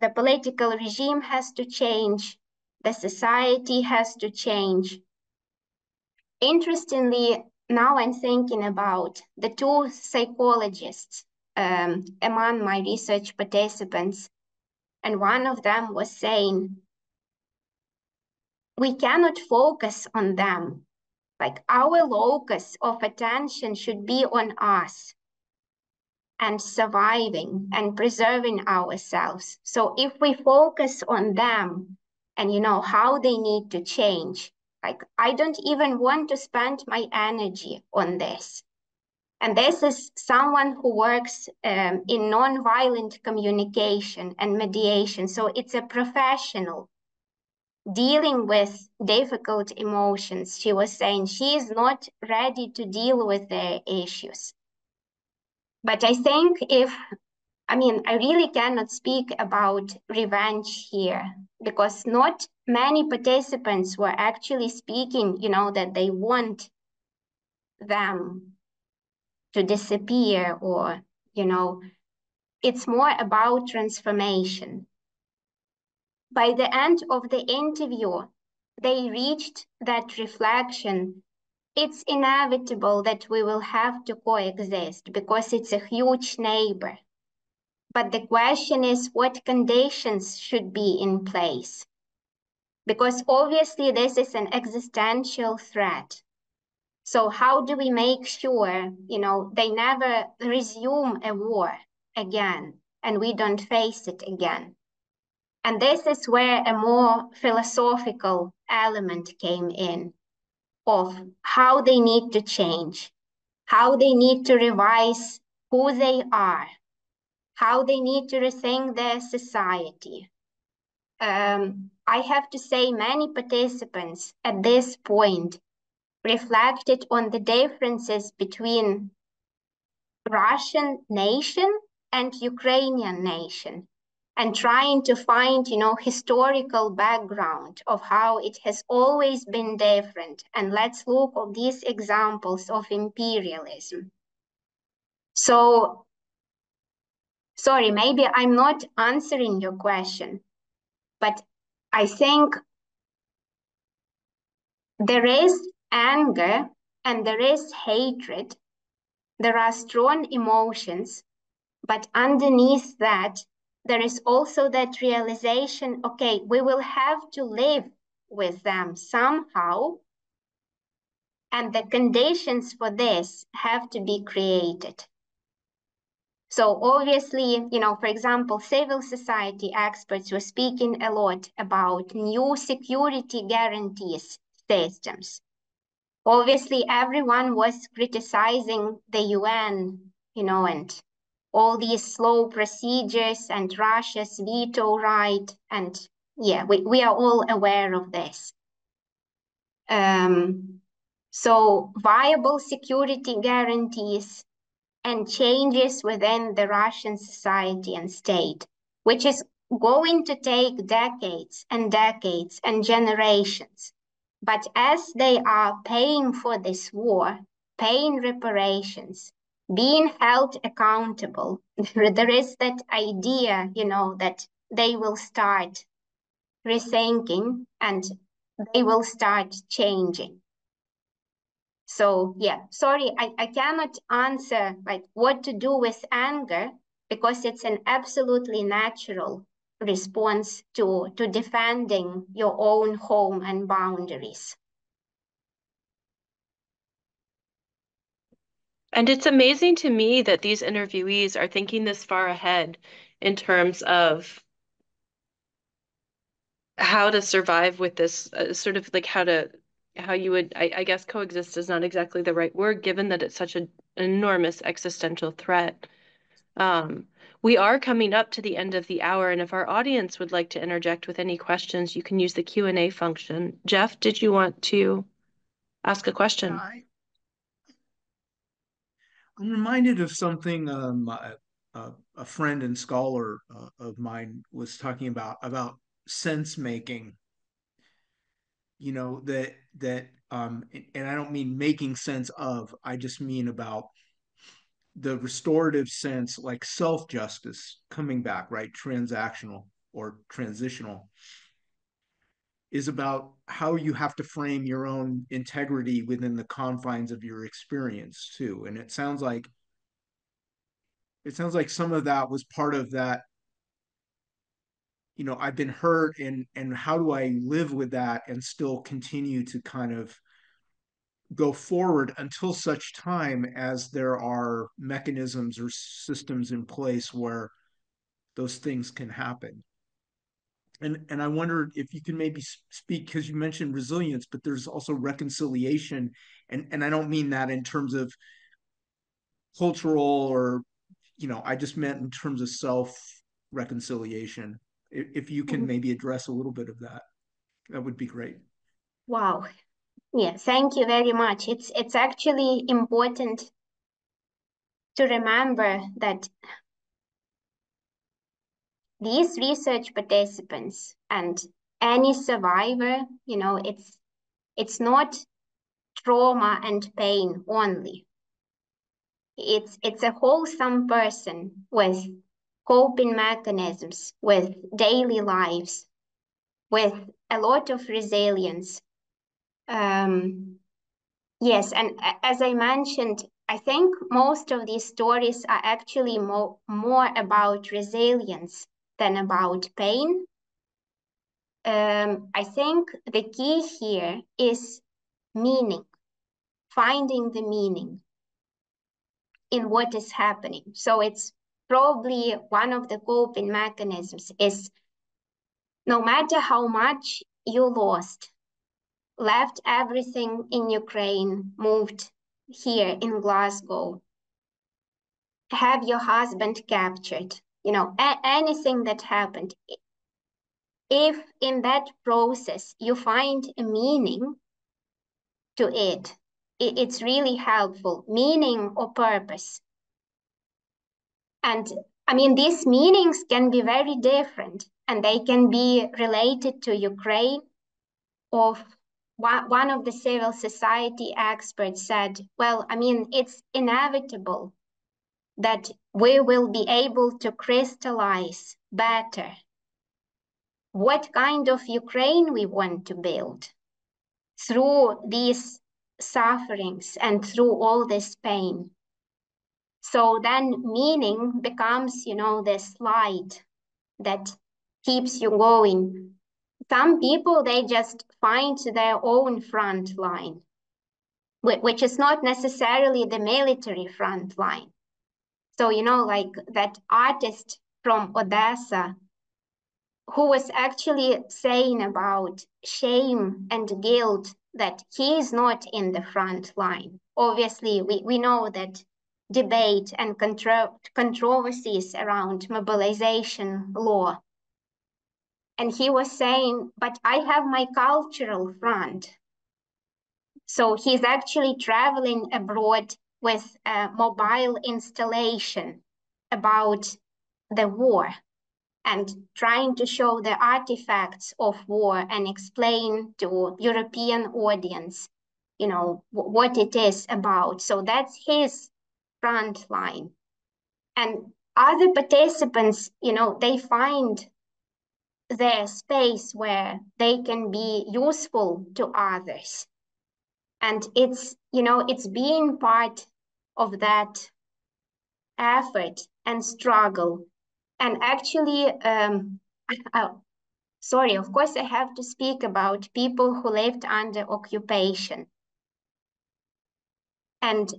The political regime has to change. The society has to change. Interestingly, now I'm thinking about the two psychologists among my research participants, and one of them was saying, we cannot focus on them. Like, our locus of attention should be on us and surviving and preserving ourselves. So if we focus on them and, you know, how they need to change, like, I don't even want to spend my energy on this. And this is someone who works in nonviolent communication and mediation. So it's a professional dealing with difficult emotions. She was saying she is not ready to deal with their issues. But I think I really cannot speak about revenge here, because not many participants were actually speaking, you know, that they want them to disappear, or, you know, it's more about transformation. By the end of the interview, they reached that reflection. It's inevitable that we will have to coexist because it's a huge neighbor. But the question is, what conditions should be in place? Because obviously this is an existential threat. So how do we make sure, you know, they never resume a war again and we don't face it again? And this is where a more philosophical element came in, of how they need to change, how they need to revise who they are, how they need to rethink their society. I have to say many participants at this point reflected on the differences between Russian nation and Ukrainian nation, and trying to find, you know, historical background of how it has always been different. And let's look at these examples of imperialism. So, sorry, maybe I'm not answering your question, but I think there is anger and there is hatred. There are strong emotions, but underneath that, there is also that realization, okay, we will have to live with them somehow, and the conditions for this have to be created. So obviously, you know, for example, civil society experts were speaking a lot about new security guarantees systems. Obviously, everyone was criticizing the UN, you know, and all these slow procedures and Russia's veto right. And yeah, we are all aware of this. So viable security guarantees and changes within the Russian society and state, which is going to take decades and decades and generations. But as they are paying for this war, paying reparations, being held accountable, there is that idea, you know, that they will start rethinking and they will start changing. So yeah, sorry, I cannot answer like what to do with anger, because it's an absolutely natural response to defending your own home and boundaries. And it's amazing to me that these interviewees are thinking this far ahead in terms of how to survive with this sort of like how you would, I guess coexist is not exactly the right word, given that it's such an enormous existential threat. We are coming up to the end of the hour, and if our audience would like to interject with any questions, you can use the Q&A function. Jeff, did you want to ask a question? I'm reminded of something a friend and scholar of mine was talking about sense making. You know, and I don't mean making sense of, I just mean about the restorative sense, like self-justice coming back, right? Transactional or transitional is about how you have to frame your own integrity within the confines of your experience too. And it sounds like some of that was part of that. I've been hurt, and how do I live with that and still continue to kind of go forward until such time as there are mechanisms or systems in place where those things can happen. And I wondered if you can maybe speak, because you mentioned resilience, but there's also reconciliation, and I don't mean that in terms of cultural, or I just meant in terms of self reconciliation. If you can maybe address a little bit of that, that would be great. Wow. Yeah, thank you very much. It's actually important to remember that these research participants and any survivor, it's not trauma and pain only. It's a wholesome person with coping mechanisms, with daily lives, with a lot of resilience. Yes, and as I mentioned, I think most of these stories are actually more about resilience than about pain. I think the key here is meaning, finding the meaning in what is happening. So it's probably one of the coping mechanisms is no matter how much you lost, left everything in Ukraine, moved here in Glasgow, have your husband captured, anything that happened. If in that process you find a meaning to it, it's really helpful, meaning or purpose. And I mean, these meanings can be very different, and they can be related to Ukraine. Or one of the civil society experts said, well, I mean, it's inevitable that we will be able to crystallize better what kind of Ukraine we want to build through these sufferings and through all this pain. So then meaning becomes, this light that keeps you going. Some people, they just find their own front line, which is not necessarily the military front line. So, like that artist from Odessa who was actually saying about shame and guilt that he is not in the front line. Obviously, we know that debate and controversies around mobilization law. And he was saying, but I have my cultural front. So he's actually traveling abroad with a mobile installation about the war and trying to show the artifacts of war and explain to European audience, what it is about. So that's his front line. And other participants, they find their space where they can be useful to others. And it's being part of that effort and struggle. And actually, sorry, of course I have to speak about people who lived under occupation. And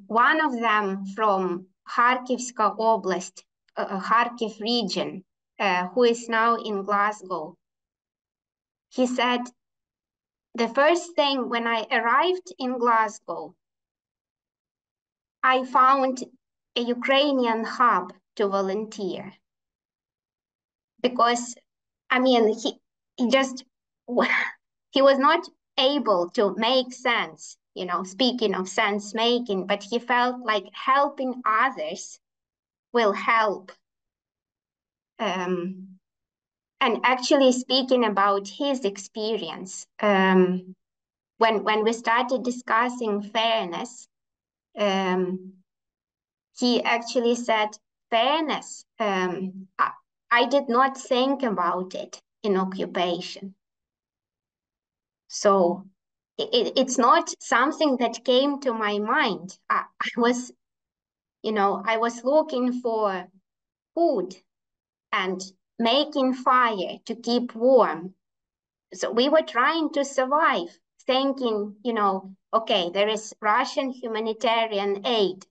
one of them from Kharkivska Oblast, Kharkiv region, who is now in Glasgow, he said, the first thing when I arrived in Glasgow, I found a Ukrainian hub to volunteer. Because, I mean, he just, he was not able to make sense, you know, speaking of sense making, but he felt like helping others will help. And actually speaking about his experience, when we started discussing fairness, he actually said, fairness, I did not think about it in occupation. So it's not something that came to my mind. I was, you know, I was looking for food and making fire to keep warm. So we were trying to survive, thinking, you know, okay, there is Russian humanitarian aid.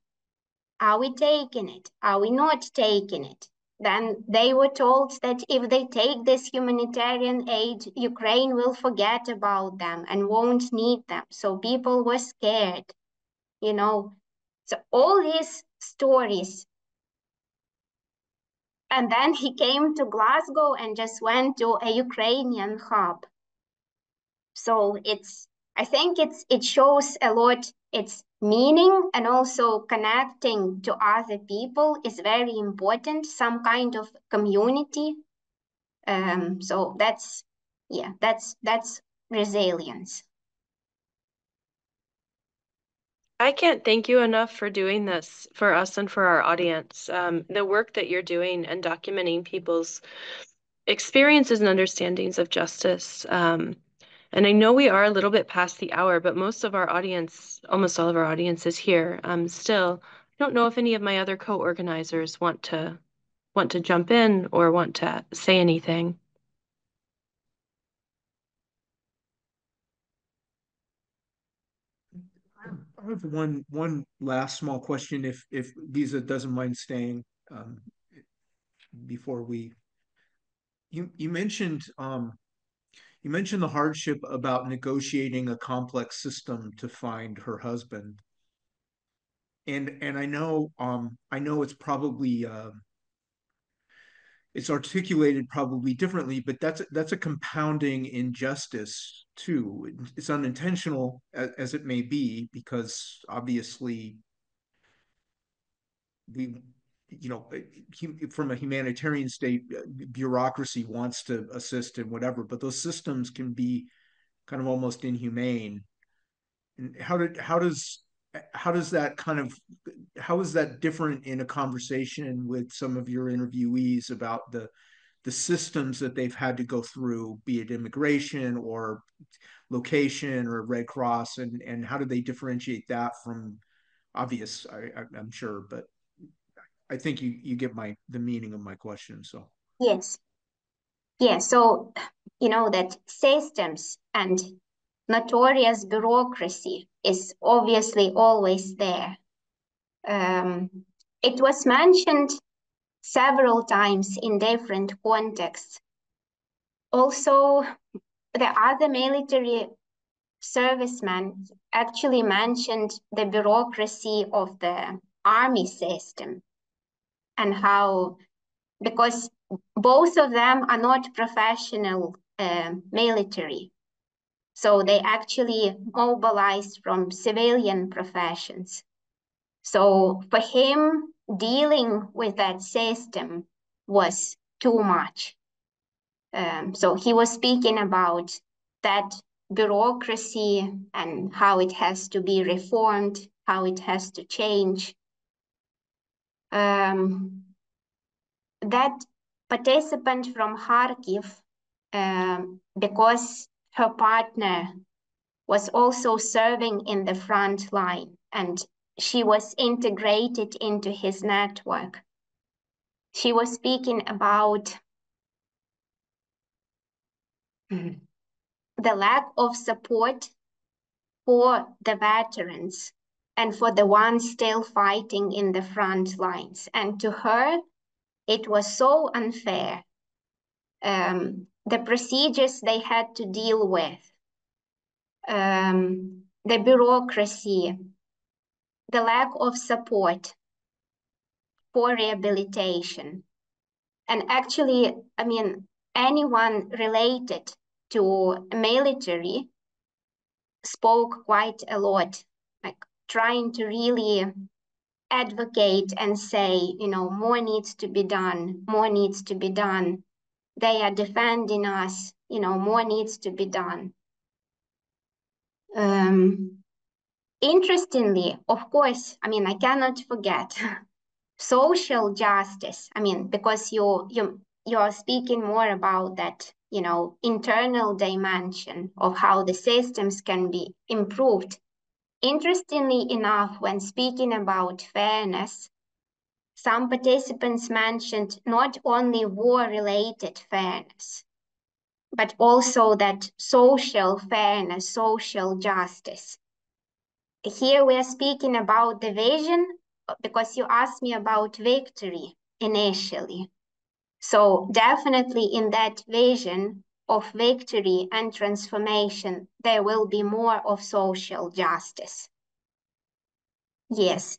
Are we taking it? Are we not taking it? Then they were told that if they take this humanitarian aid, Ukraine will forget about them and won't need them. So people were scared, you know. So all these stories. And then he came to Glasgow and just went to a Ukrainian hub. So I think it shows a lot. Its meaning and also connecting to other people is very important, some kind of community. So that's resilience. I can't thank you enough for doing this for us and for our audience. The work that you're doing and documenting people's experiences and understandings of justice. And I know we are a little bit past the hour, but most of our audience, almost all of our audience is here. Still, I don't know if any of my other co-organizers want to jump in or want to say anything. I have one last small question, if Liza doesn't mind staying, before we. You mentioned the hardship about negotiating a complex system to find her husband, and I know it's probably it's articulated probably differently, but that's a compounding injustice too. It's unintentional as it may be, because obviously we, you know, from a humanitarian state, bureaucracy wants to assist and whatever, but those systems can be kind of almost inhumane. And how does that kind of, how is that different in a conversation with some of your interviewees about the systems that they've had to go through, be it immigration or location or Red Cross, and how do they differentiate that from obvious? I'm sure, but I think you get the meaning of my question. So Yes. Yeah, so you know that systems and notorious bureaucracy is obviously always there. It was mentioned several times in different contexts. Also, the other military servicemen actually mentioned the bureaucracy of the army system and how, because both of them are not professional military. So they actually mobilized from civilian professions. So for him, dealing with that system was too much. So he was speaking about that bureaucracy and how it has to be reformed, how it has to change. That participant from Kharkiv, because her partner was also serving in the front line and she was integrated into his network. She was speaking about the lack of support for the veterans and for the ones still fighting in the front lines. And to her, it was so unfair. The procedures they had to deal with, the bureaucracy, the lack of support for rehabilitation. And actually, I mean, anyone related to military spoke quite a lot, like trying to really advocate and say, you know, more needs to be done, more needs to be done. They are defending us, you know, more needs to be done. Interestingly, of course, I mean, I cannot forget social justice. I mean, because you're speaking more about that, you know, internal dimension of how the systems can be improved. Interestingly enough, when speaking about fairness, some participants mentioned not only war-related fairness, but also that social fairness, social justice. Here we are speaking about the vision, because you asked me about victory initially. So definitely in that vision of victory and transformation, there will be more of social justice. Yes,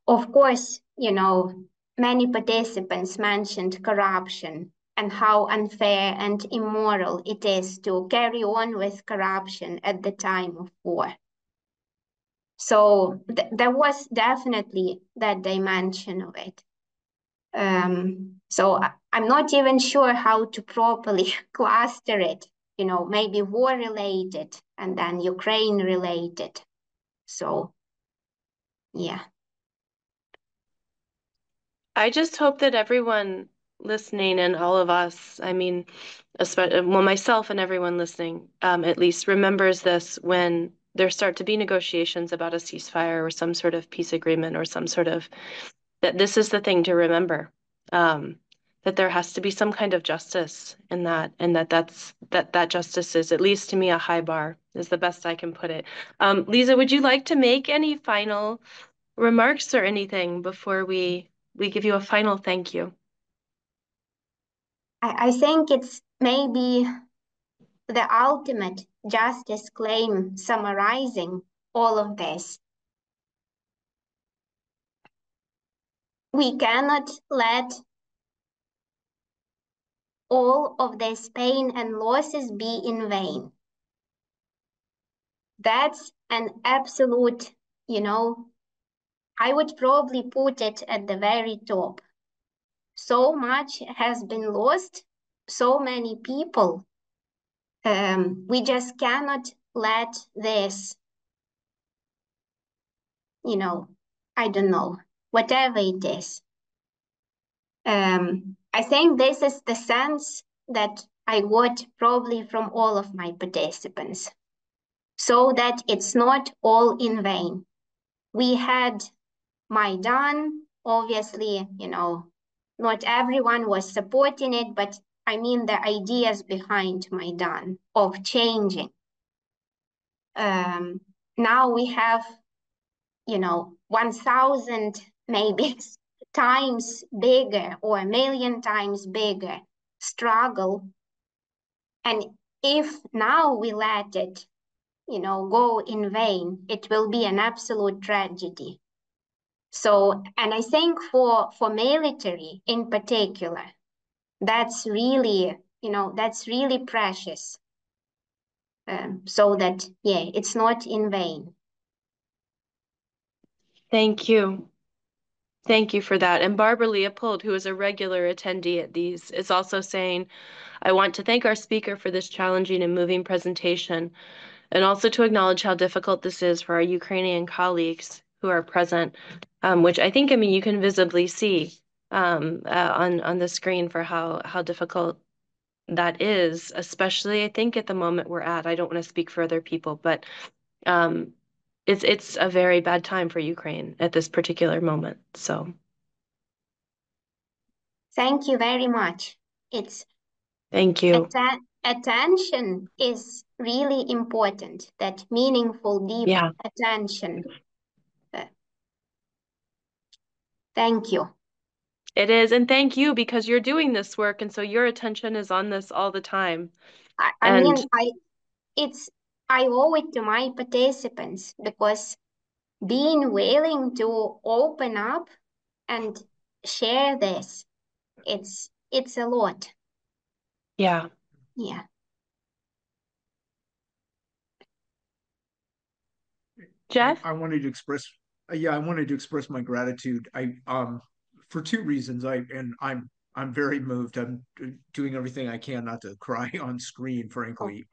of course, you know, many participants mentioned corruption and how unfair and immoral it is to carry on with corruption at the time of war. So there was definitely that dimension of it. So I'm not even sure how to properly cluster it, you know, maybe war related and then Ukraine related. So, yeah. I just hope that everyone listening and all of us, I mean, especially, well, myself and everyone listening, at least remembers this when there start to be negotiations about a ceasefire or some sort of peace agreement or some sort of, that this is the thing to remember, that there has to be some kind of justice in that, and that justice is, at least to me, a high bar, is the best I can put it. Liza, would you like to make any final remarks or anything before we give you a final thank you? I think it's maybe the ultimate justice claim summarizing all of this. We cannot let all of this pain and losses be in vain. That's an absolute, you know, I would probably put it at the very top. So much has been lost, so many people. We just cannot let this, you know, I don't know, whatever it is. I think this is the sense that I got probably from all of my participants, so that it's not all in vain. We had Maidan, obviously, you know, not everyone was supporting it, but I mean the ideas behind Maidan of changing. Now we have, you know, 1,000 maybe times bigger or 1,000,000 times bigger struggle. And if now we let it, you know, go in vain, it will be an absolute tragedy. So, and I think for military in particular, that's really, you know, that's really precious. So that, yeah, it's not in vain. Thank you. Thank you for that. And Barbara Leopold, who is a regular attendee at these, is also saying, I want to thank our speaker for this challenging and moving presentation, and also to acknowledge how difficult this is for our Ukrainian colleagues who are present, which I think, I mean, you can visibly see on the screen for how difficult that is, especially I think at the moment we're at. I don't want to speak for other people, but it's a very bad time for Ukraine at this particular moment. So thank you very much. It's thank you. attention is really important, that meaningful, deep attention. Thank you. It is, and thank you, because you're doing this work, and so your attention is on this all the time. I mean, I owe it to my participants, because being willing to open up and share this, it's a lot. Yeah. Yeah. Jeff? I wanted to express, I wanted to express my gratitude. For two reasons. I'm very moved. I'm doing everything I can not to cry on screen, frankly.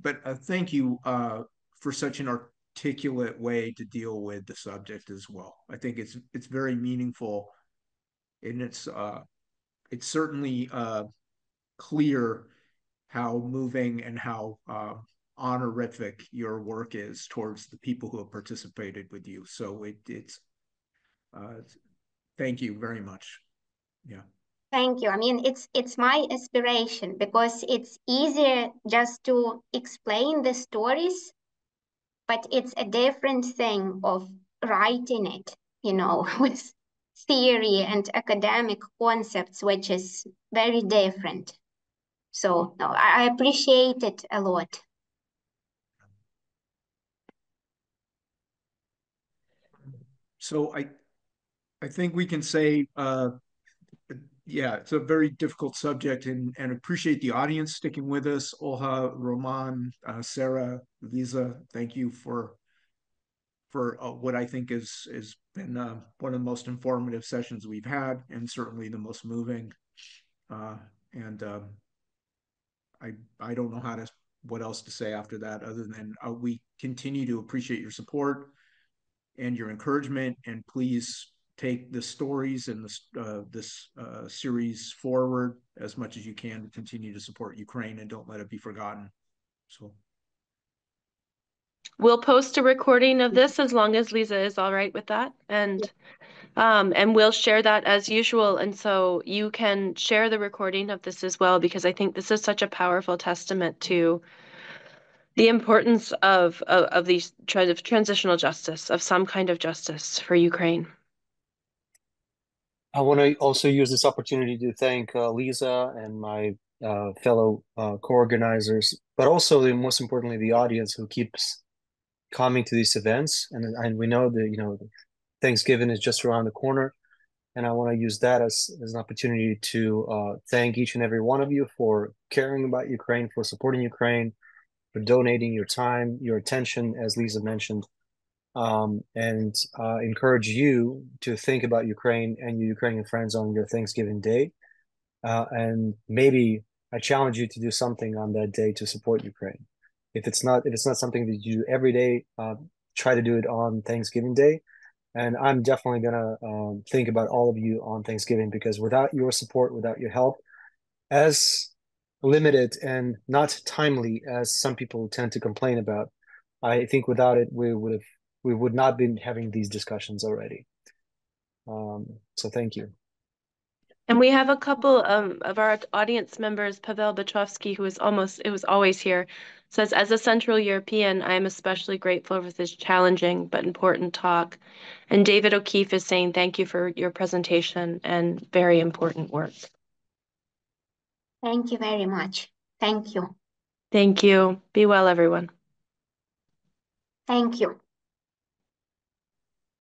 But thank you for such an articulate way to deal with the subject as well. I think it's very meaningful, and it's certainly clear how moving and how honorific your work is towards the people who have participated with you. So it's thank you very much. Yeah. Thank you. I mean, it's my aspiration, because it's easier just to explain the stories, but it's a different thing of writing it, with theory and academic concepts, which is very different. So no, I appreciate it a lot. So I think we can say yeah, it's a very difficult subject, and appreciate the audience sticking with us. Olha, Roman, Sarah, Liza, thank you for what I think has been one of the most informative sessions we've had, and certainly the most moving. And I don't know what else to say after that, other than we continue to appreciate your support and your encouragement, and please take the stories and this series forward as much as you can to continue to support Ukraine, and don't let it be forgotten. So we'll post a recording of this as long as Liza is all right with that, and we'll share that as usual. And so you can share the recording of this as well, because I think this is such a powerful testament to the importance of these transitional justice, of some kind of justice for Ukraine. I want to also use this opportunity to thank Liza and my fellow co-organizers, but also, most importantly, the audience who keeps coming to these events. And we know that, Thanksgiving is just around the corner. And I want to use that as an opportunity to thank each and every one of you for caring about Ukraine, for supporting Ukraine, for donating your time, your attention, as Liza mentioned, and encourage you to think about Ukraine and your Ukrainian friends on your Thanksgiving Day. And maybe I challenge you to do something on that day to support Ukraine. If it's not something that you do every day, try to do it on Thanksgiving Day. And I'm definitely gonna think about all of you on Thanksgiving, because without your support, without your help, as limited and not timely as some people tend to complain about, I think without it, we would not been having these discussions already. So thank you. And we have a couple of our audience members. Pavel Petrovsky, who is always here, says, as a Central European, I am especially grateful for this challenging but important talk. And David O'Keefe is saying, thank you for your presentation and very important work. Thank you very much. Thank you. Thank you. Be well, everyone. Thank you.